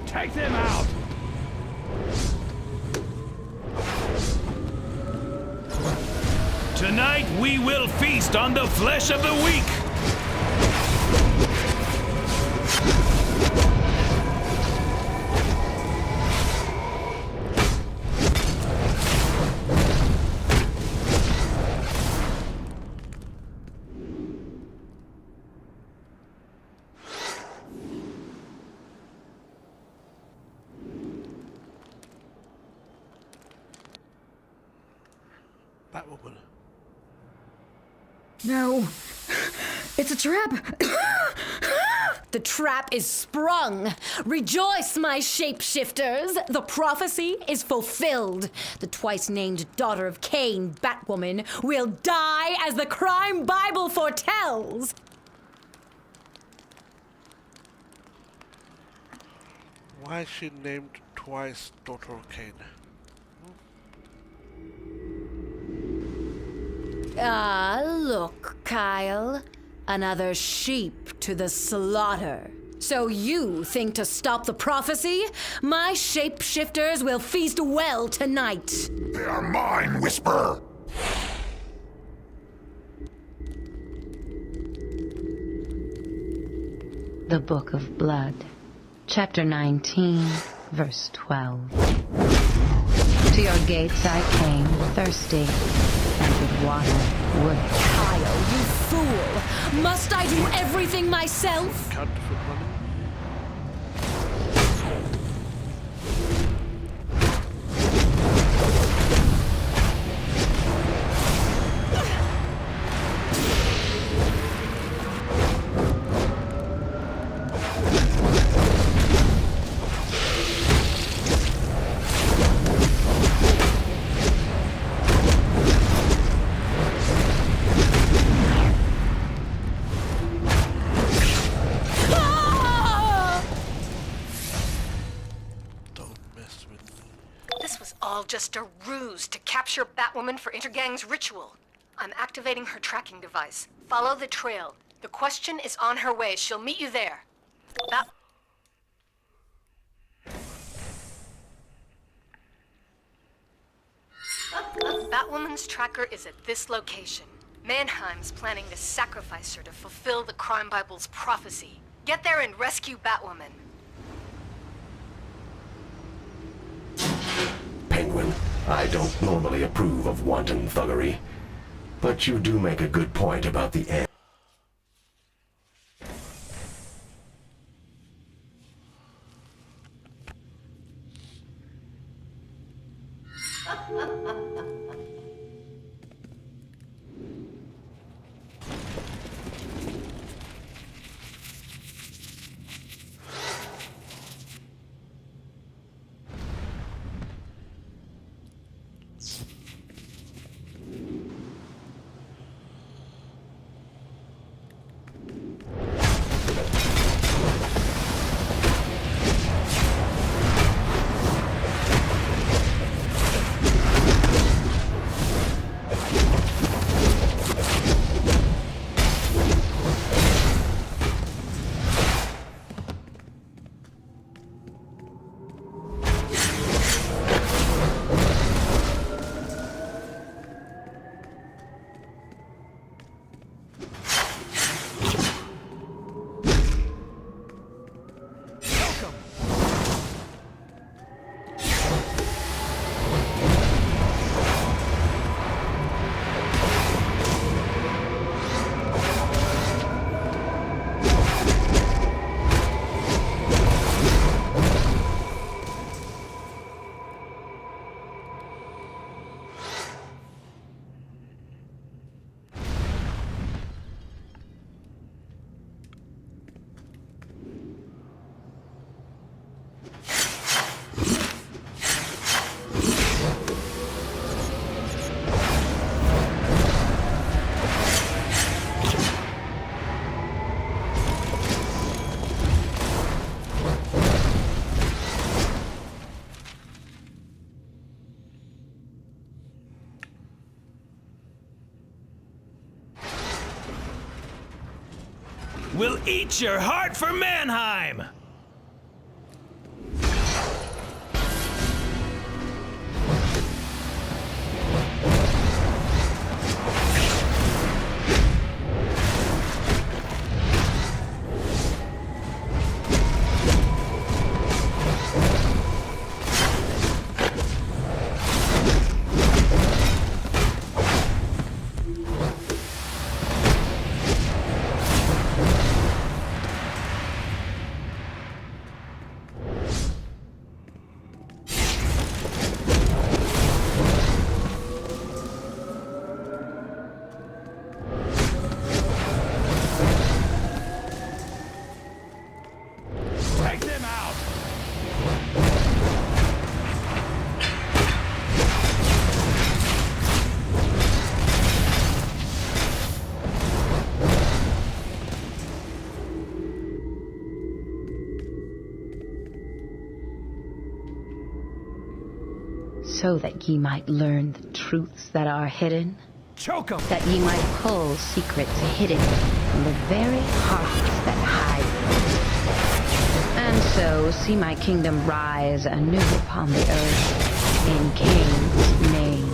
Take them out! Tonight we will feast on the flesh of the weak! Batwoman. No. It's a trap. The trap is sprung. Rejoice, my shapeshifters. The prophecy is fulfilled. The twice-named daughter of Cain, Batwoman, will die as the crime Bible foretells. Why is she named twice Daughter of Cain? Ah, look, Kyle. Another sheep to the slaughter. So you think to stop the prophecy? My shapeshifters will feast well tonight. They are mine, Whisper! The Book of Blood, Chapter 19, Verse 12. To your gates I came, thirsty, and with water would. Kyle, you fool! Must I do everything myself? Counterfeit money? Just a ruse to capture Batwoman for Intergang's ritual. I'm activating her tracking device. Follow the trail. The question is on her way. She'll meet you there. Batwoman's tracker is at this location. Mannheim's planning to sacrifice her to fulfill the Crime Bible's prophecy. Get there and rescue Batwoman. Penguin, I don't normally approve of wanton thuggery, but you do make a good point about the end. will eat your heart for Mannheim! So that ye might learn the truths that are hidden. Choke 'em! That ye might pull secrets hidden from the very hearts that hide them. And so see my kingdom rise anew upon the earth in Cain's name.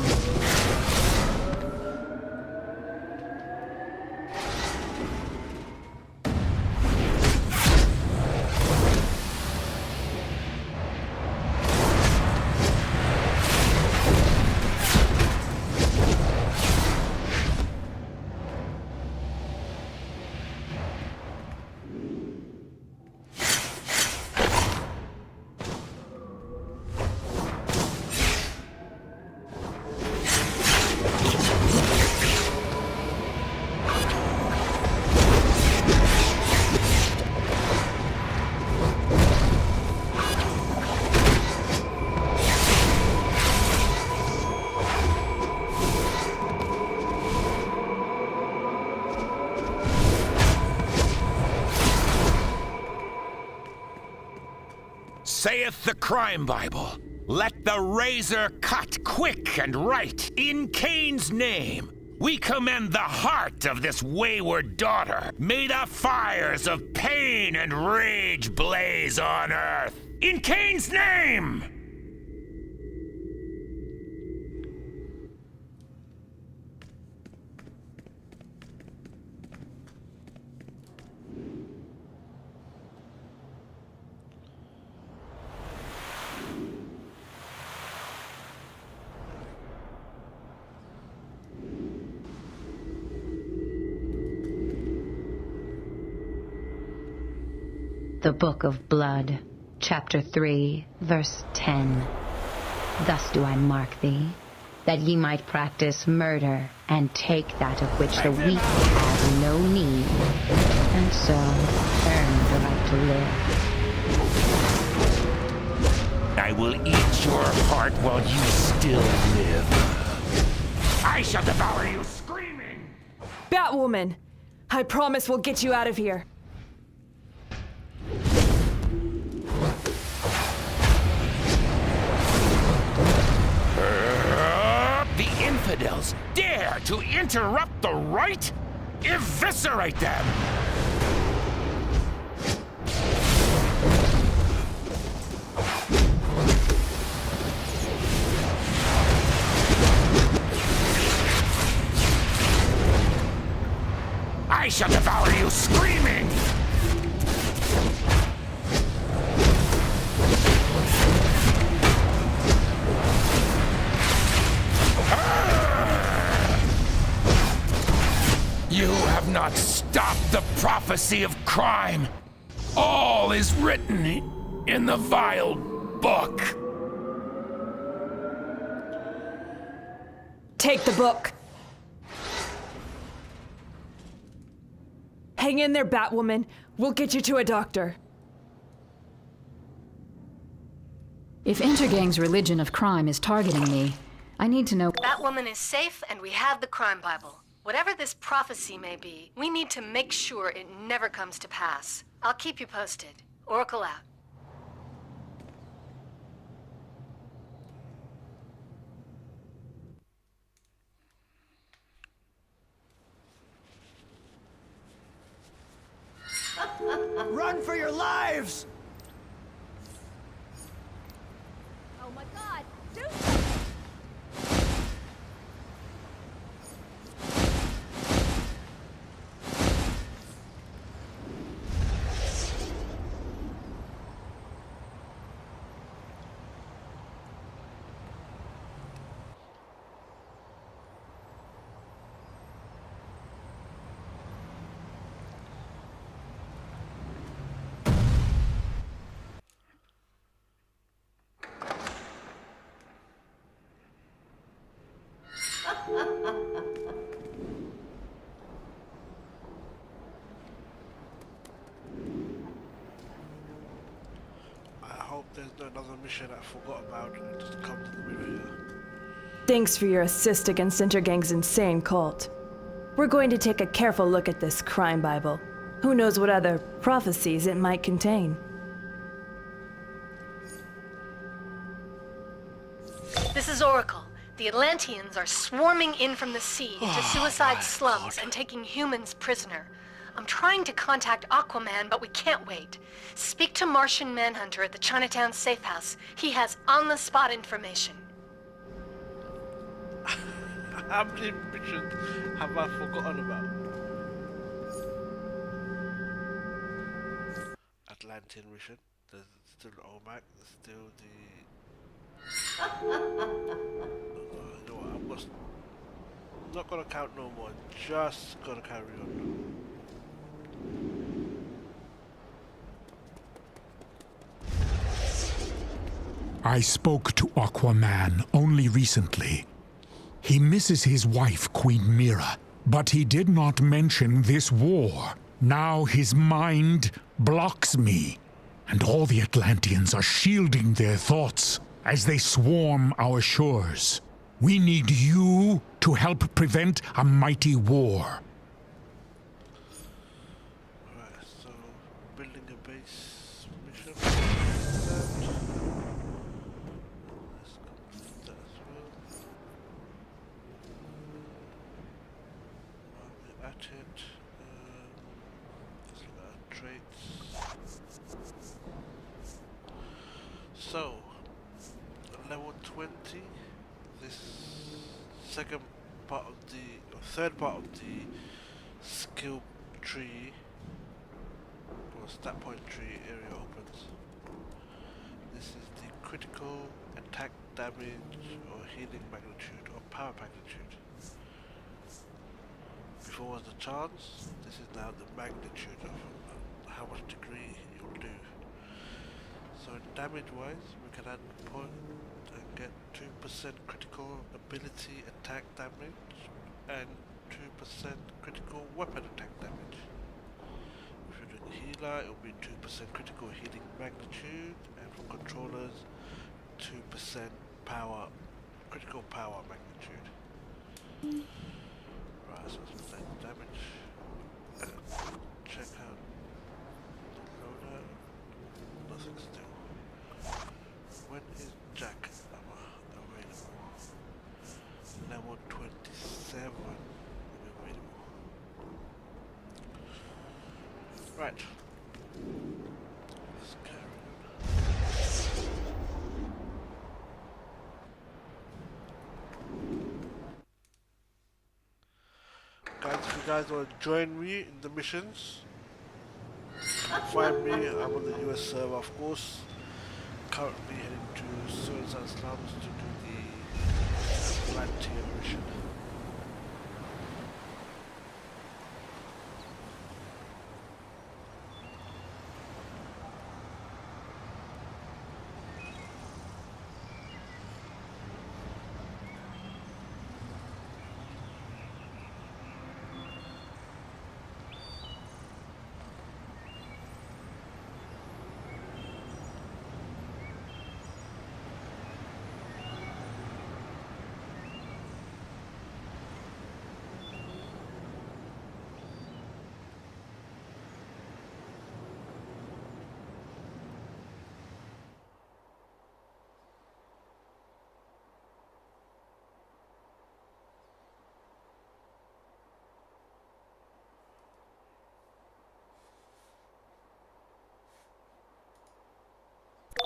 Saith the Crime Bible, let the razor cut quick and right in Cain's name. We commend the heart of this wayward daughter. May the fires of pain and rage blaze on earth. In Cain's name! The Book of Blood, Chapter 3, Verse 10. Thus do I mark thee, that ye might practice murder, and take that of which the weak have no need, and so earn the right to live. I will eat your heart while you still live. I shall devour you screaming! Batwoman! I promise we'll get you out of here. The infidels dare to interrupt the right? Eviscerate them! I shall devour you screaming! You have not stopped the prophecy of crime. All is written in the vile book. Take the book. Hang in there, Batwoman. We'll get you to a doctor. If Intergang's religion of crime is targeting me, I need to know. Batwoman is safe, and we have the Crime Bible. Whatever this prophecy may be, we need to make sure it never comes to pass. I'll keep you posted. Oracle out. Run for your lives! Oh my god! Do I hope there's no another mission I forgot about and it just comes in the middle here. Thanks for your assist against Intergang's insane cult. We're going to take a careful look at this crime Bible. Who knows what other prophecies it might contain. This is Oracle. The Atlanteans are swarming in from the sea into suicide slums and taking humans prisoner. I'm trying to contact Aquaman, but we can't wait. Speak to Martian Manhunter at the Chinatown safe house. He has on-the-spot information. How many missions have I forgotten about? Atlantean mission. There's still OMAC. There's still the... you know what, I'm not gonna count no more. Just gonna carry on. I spoke to Aquaman only recently. He misses his wife, Queen Mira, but he did not mention this war. Now his mind blocks me, and all the Atlanteans are shielding their thoughts as they swarm our shores. We need you to help prevent a mighty war. Right, so building a base mission. Let's complete that as well. While we're at it, let's look at our traits. So, level 20, this second part of the, or third part of the skill tree, or stat point tree area opens. This is the critical attack damage or healing magnitude or power magnitude. Before was the chance, this is now the magnitude of how much degree you'll do. So damage wise, we can add a point and get 2% critical ability attack damage and 2% critical weapon attack damage. If you're doing healer, it will be 2% critical healing magnitude, and for controllers, 2% power, critical power magnitude. Right, so let's take damage. Check out the loader. Nothing still. When is Jack available? Level 27 available. Right. Let's carry on. Guys, if you guys want to join me in the missions, find me. I'm on the US server, of course. Currently heading to Suicide Slums to do the Atlantean mission.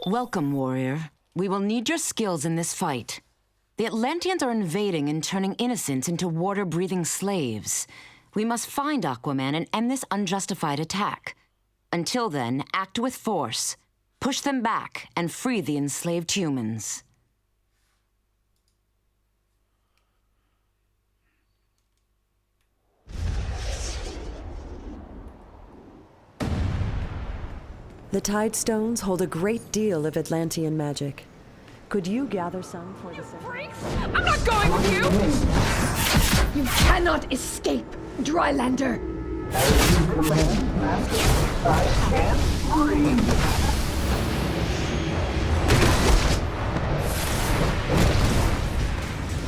Welcome, warrior. We will need your skills in this fight. The Atlanteans are invading and turning innocents into water-breathing slaves. We must find Aquaman and end this unjustified attack. Until then, act with force. Push them back and free the enslaved humans. The Tide Stones hold a great deal of Atlantean magic. Could you gather some for the freaks! I'm not going with you! You cannot escape, Drylander! I can't breathe!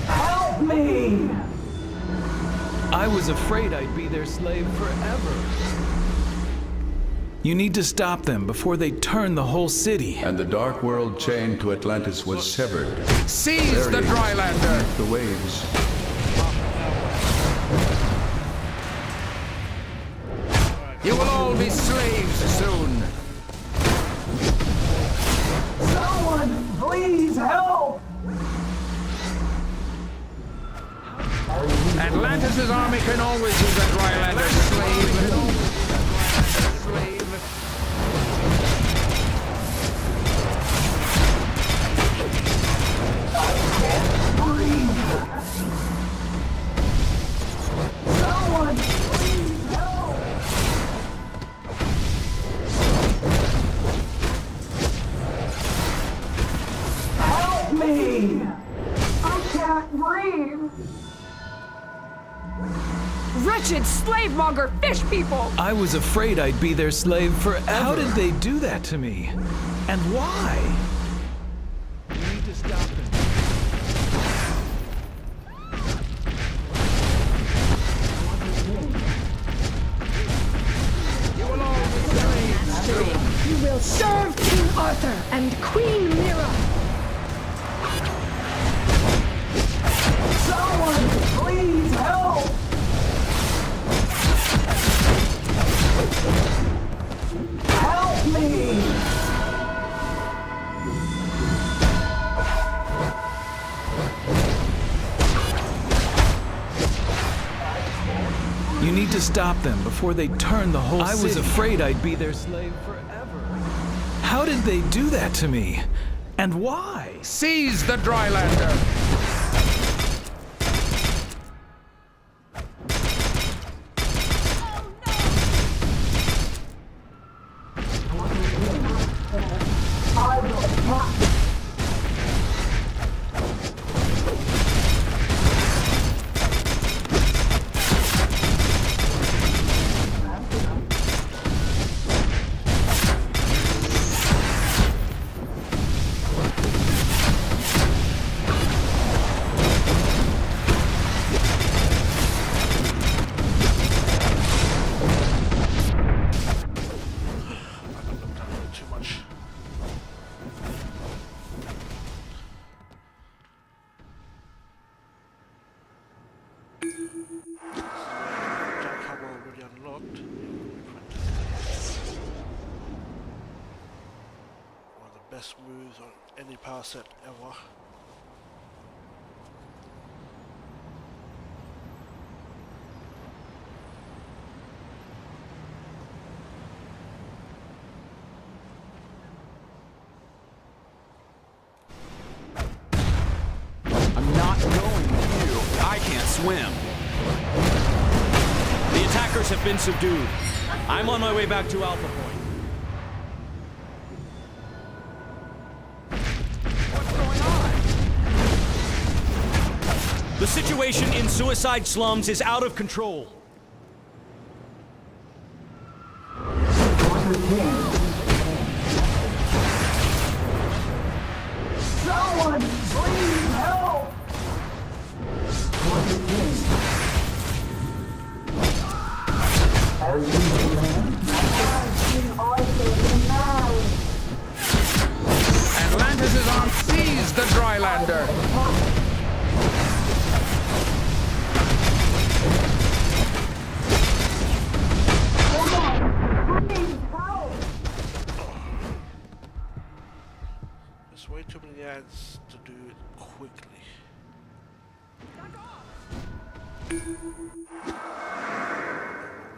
Help me! I was afraid I'd be their slave forever. You need to stop them before they turn the whole city. And the dark world chained to Atlantis was severed. Seize the Drylander! The waves. You will all be slaves soon. Someone, please help! Atlantis' army can always use a Drylander slave. Someone, please help! Help me! I can't breathe! Wretched slave-monger fish people! I was afraid I'd be their slave forever. How did they do that to me? And why? You need to stop them. You will serve King Arthur and Queen Mira! Someone, please help! Help me! You need to stop them before they turn the whole city. I was afraid I'd be their slave forever. How did they do that to me? And why? Seize the Drylander! Best moves on any power set ever. I'm not going with you. I can't swim. The attackers have been subdued. I'm on my way back to Alpha Point. The situation in Suicide Slums is out of control. Someone, please help! Atlantis is on. Seize the Drylander! quickly.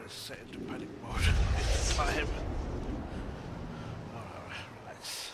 Let's set into panic mode this time. Alright, relax.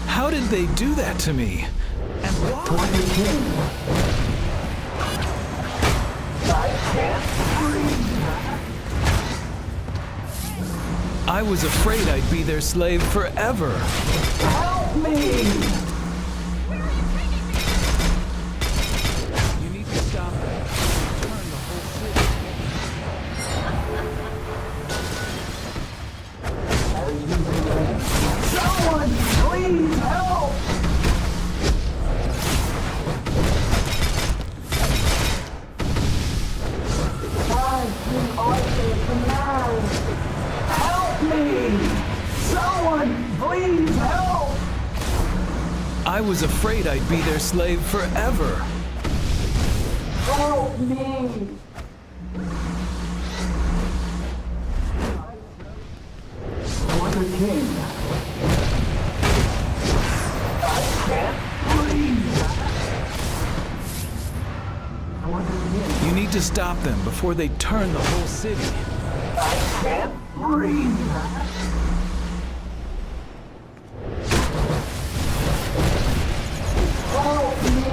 How did they do that to me? And why? I was afraid I'd be their slave forever. Help me! You need to stop them. Turn the whole city. Someone, please help! Help me! Someone, please help! I was afraid I'd be their slave forever. Help me! For the king. I can't breathe. For the king. You need to stop them before they turn the whole city. I can't breathe. Help me.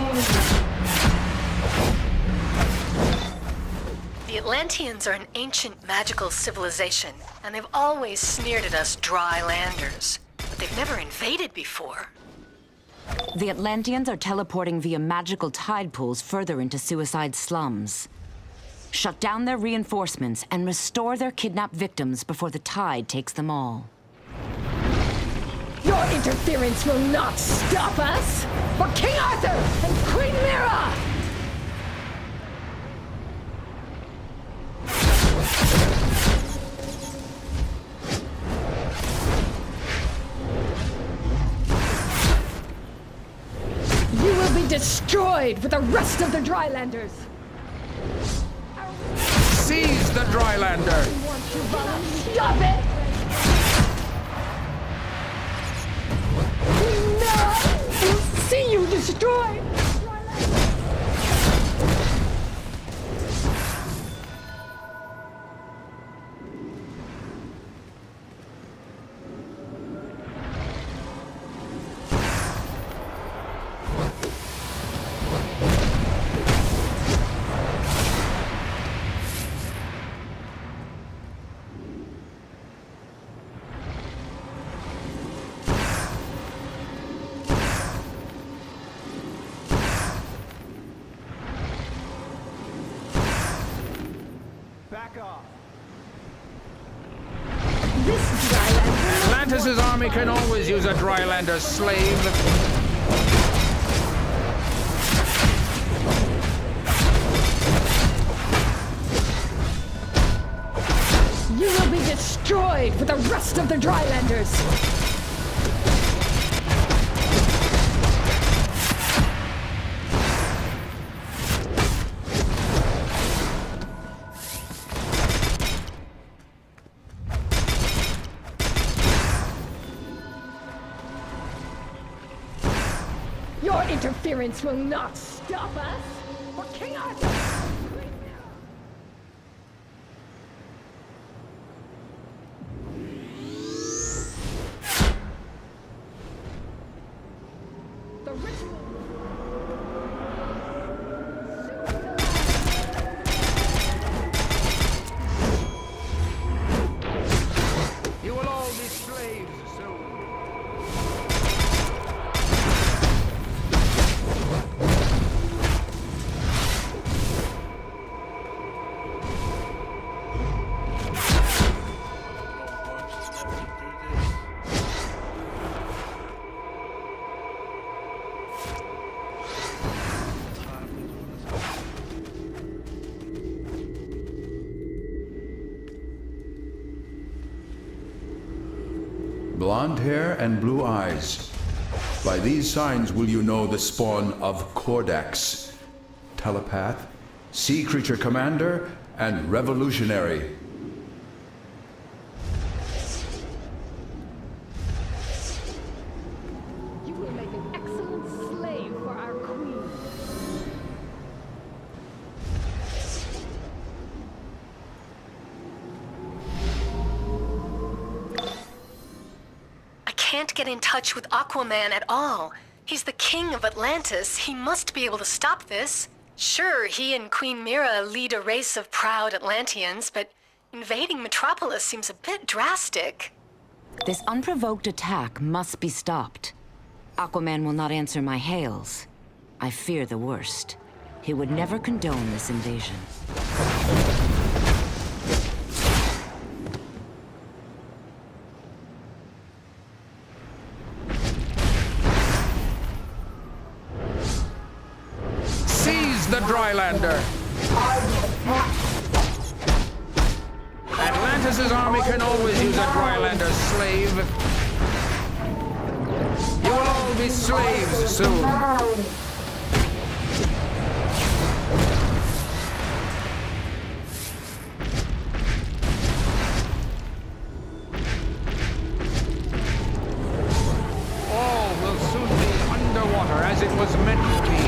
The Atlanteans are an ancient magical civilization, and they've always sneered at us dry landers. But they've never invaded before. The Atlanteans are teleporting via magical tide pools further into Suicide slums. Shut down their reinforcements and restore their kidnapped victims before the tide takes them all. Your interference will not stop us! For King Arthur and Queen Mira! You will be destroyed with the rest of the Drylanders! Seize the Drylander! Stop it! No! We'll see you destroyed! Atlantis' army can always use a Drylander slave. You will be destroyed with the rest of the Drylanders! Your interference will not stop us! For King Arthur! You will all be slaves soon. blonde hair and blue eyes. By these signs will you know the spawn of Kordax, telepath, sea creature commander, and revolutionary. You will make an excellent slave for our queen. I can't get in touch with Aquaman at all. He's the king of Atlantis. He must be able to stop this. Sure, he and Queen Mira lead a race of proud Atlanteans, but invading Metropolis seems a bit drastic. This unprovoked attack must be stopped. Aquaman will not answer my hails. I fear the worst. He would never condone this invasion. Seize the Drylander! Atlantis' army can always use a Drylander slave. You will all be slaves soon. All will soon be underwater as it was meant to be.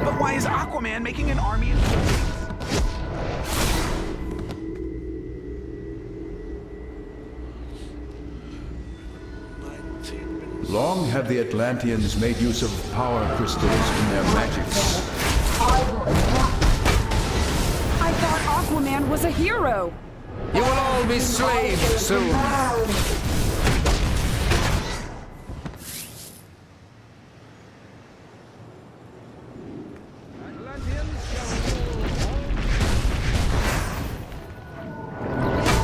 But why is Aquaman making an army in space? Long have the Atlanteans made use of power crystals in their magics. I thought Aquaman was a hero. You will all be slaves soon.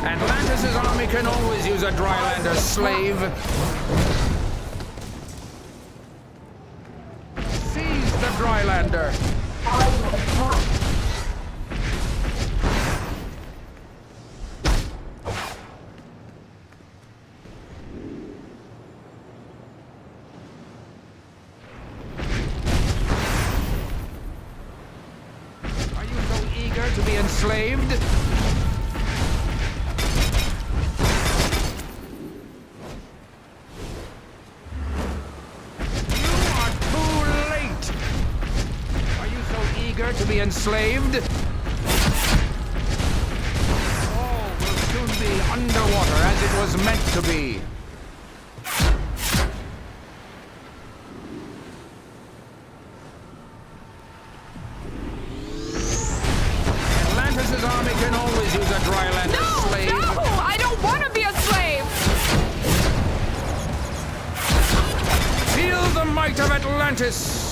Atlantis' army can always use a Drylander slave. Seize the Drylander. Are you so eager to be enslaved? To be enslaved? All will soon be underwater as it was meant to be. Atlantis' army can always use a Drylander slave. No! I don't want to be a slave! Feel the might of Atlantis!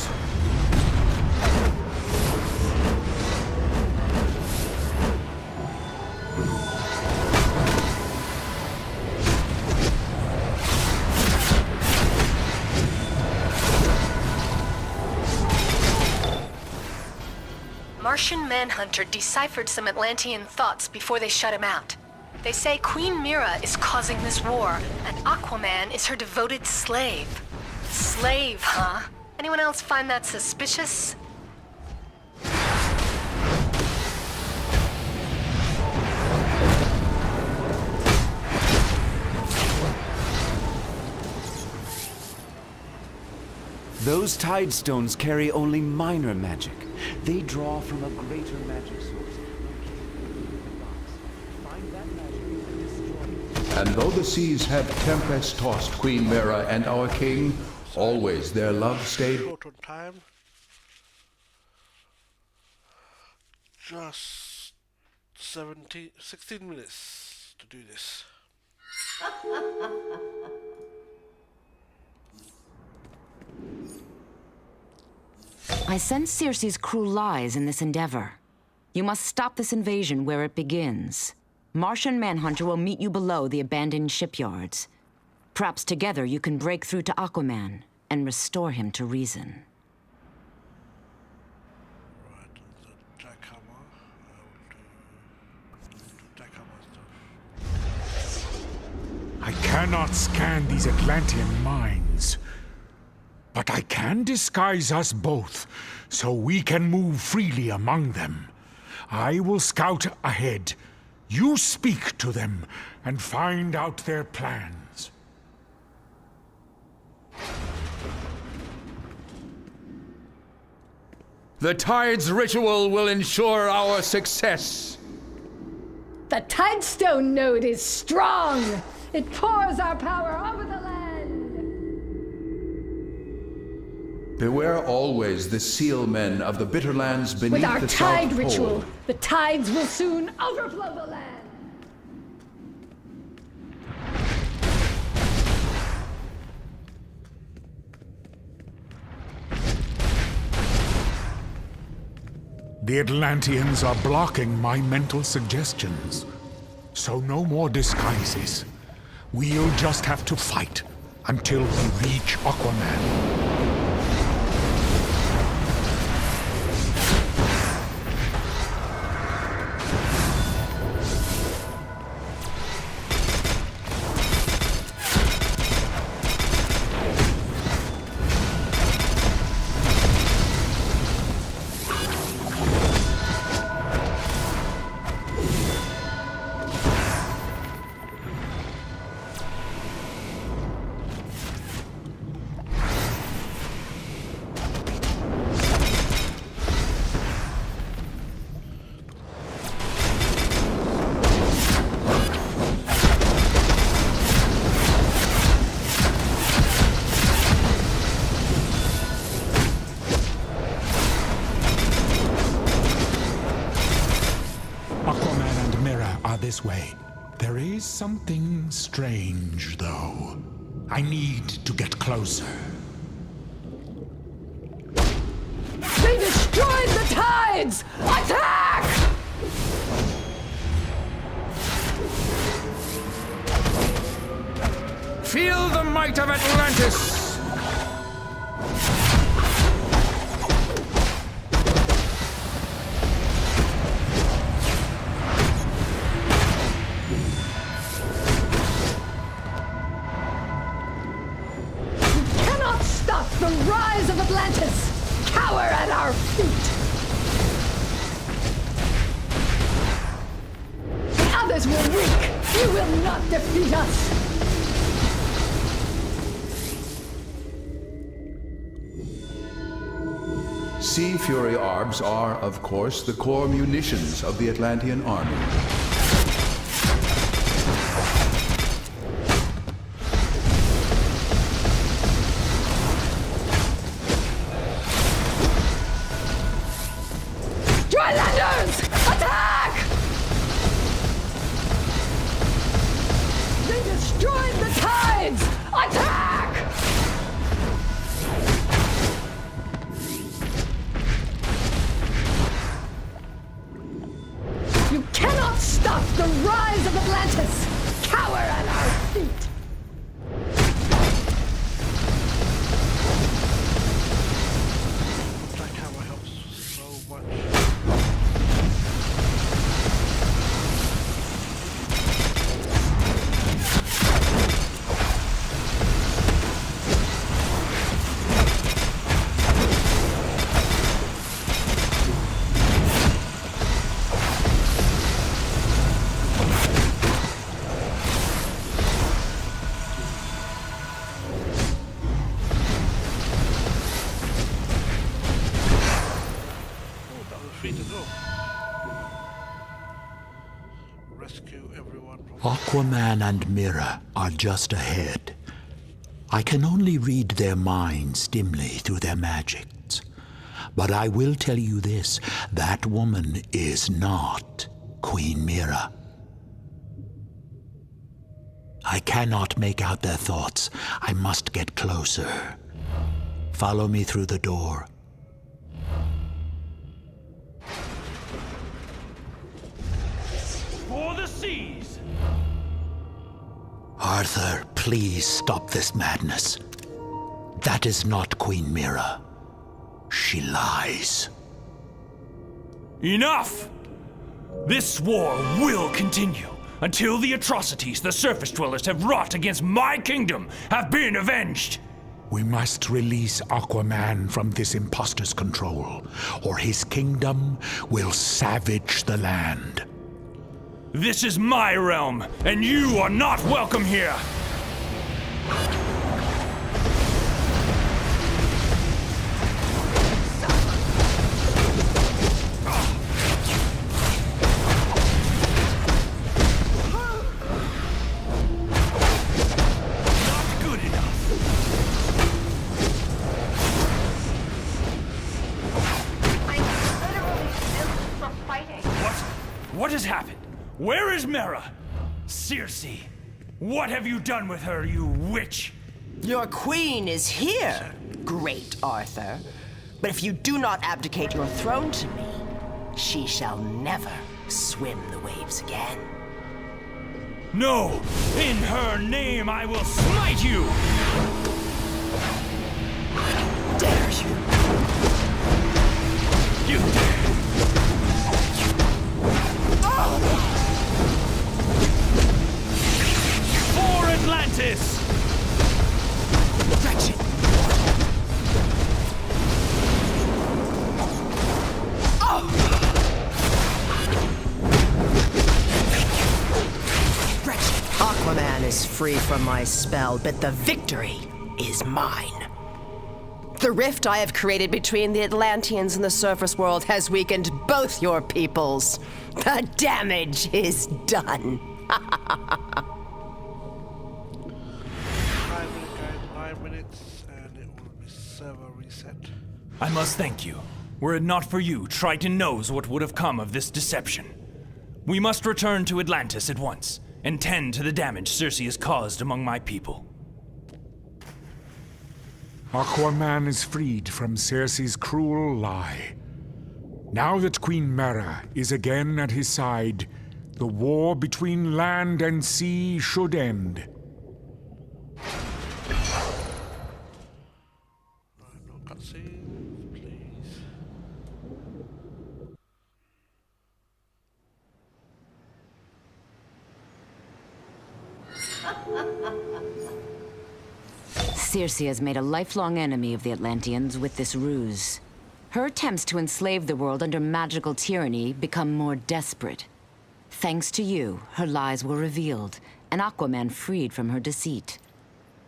Martian Manhunter deciphered some Atlantean thoughts before they shut him out. They say Queen Mira is causing this war, and Aquaman is her devoted slave. Slave, huh? Anyone else find that suspicious? Those tide stones carry only minor magic. They draw from a greater magic source. Find that magic and destroy it. And though the seas have tempest-tossed Queen Mira and our king, always their love stayed. Short on time. Just 16 minutes to do this. I sense Circe's cruel lies in this endeavor. You must stop this invasion where it begins. Martian Manhunter will meet you below the abandoned shipyards. Perhaps together you can break through to Aquaman and restore him to reason. cannot scan these Atlantean minds, but I can disguise us both so we can move freely among them. I will scout ahead. You speak to them and find out their plans. The Tide's ritual will ensure our success. The Tidestone node is strong! It pours our power over the land! Beware always the seal men of the bitter lands beneath With our the tide South ritual, Pole. the tides will soon overflow the land! The Atlanteans are blocking my mental suggestions. So no more disguises. We'll just have to fight until we reach Aquaman. This way. There is something strange, though. I need to get closer. They destroyed the tides! Attack! Feel the might of Atlantis! The rise of Atlantis! Cower at our feet! The others will weak! You will not defeat us! Sea Fury Arbs are, of course, the core munitions of the Atlantean army. Aquaman and Mira are just ahead. I can only read their minds dimly through their magics. But I will tell you this, that woman is not Queen Mira. I cannot make out their thoughts. I must get closer. Follow me through the door. For the seas! Arthur, please stop this madness. That is not Queen Mira. She lies. Enough! This war will continue. until the atrocities the surface dwellers have wrought against my kingdom have been avenged. We must release Aquaman from this imposter's control, or his kingdom will savage the land. This is my realm, and you are not welcome here! What has happened? Where is Mera? Circe, what have you done with her, you witch? Your queen is here, great Arthur. But if you do not abdicate your throne to me, she shall never swim the waves again. No! In her name I will smite you! Dare you? You dare! For Atlantis! Wretched! Aquaman is free from my spell, but the victory is mine. The rift I have created between the Atlanteans and the surface world has weakened both your peoples. The damage is done. 9 minutes, and it will be server reset. I must thank you. Were it not for you, Triton knows what would have come of this deception. We must return to Atlantis at once, and tend to the damage Circe has caused among my people. Aquaman is freed from Circe's cruel lie. Now that Queen Mera is again at his side, the war between land and sea should end. No cutscenes, please. Circe has made a lifelong enemy of the Atlanteans with this ruse. Her attempts to enslave the world under magical tyranny become more desperate. Thanks to you, her lies were revealed, and Aquaman freed from her deceit.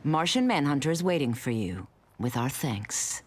Martian Manhunter is waiting for you, with our thanks.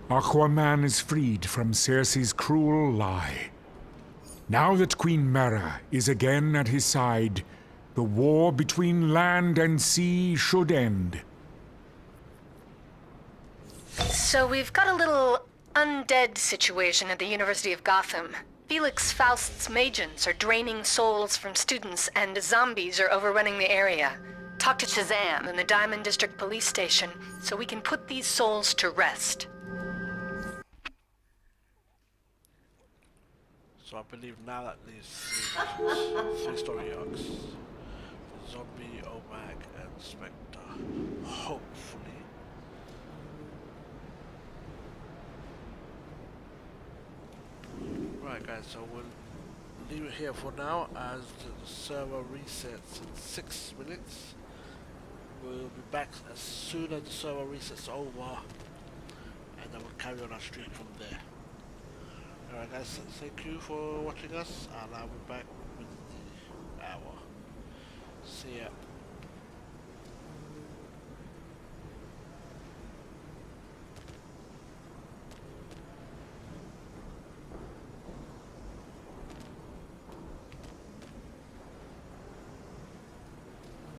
Aquaman is freed from Circe's cruel lie. Now that Queen Mera is again at his side, the war between land and sea should end. So we've got a little undead situation at the University of Gotham. Felix Faust's Magians are draining souls from students, and zombies are overrunning the area. Talk to Shazam in the Diamond District Police Station so we can put these souls to rest. So I believe now that these three story arcs, Zombie, Omag, and Spectre. Hopefully. Right guys, so we'll leave it here for now as the server resets in 6 minutes. We'll be back as soon as the server resets over, and then we'll carry on our stream from there. Alright guys, thank you for watching us, and I'll be back with the hour. See ya.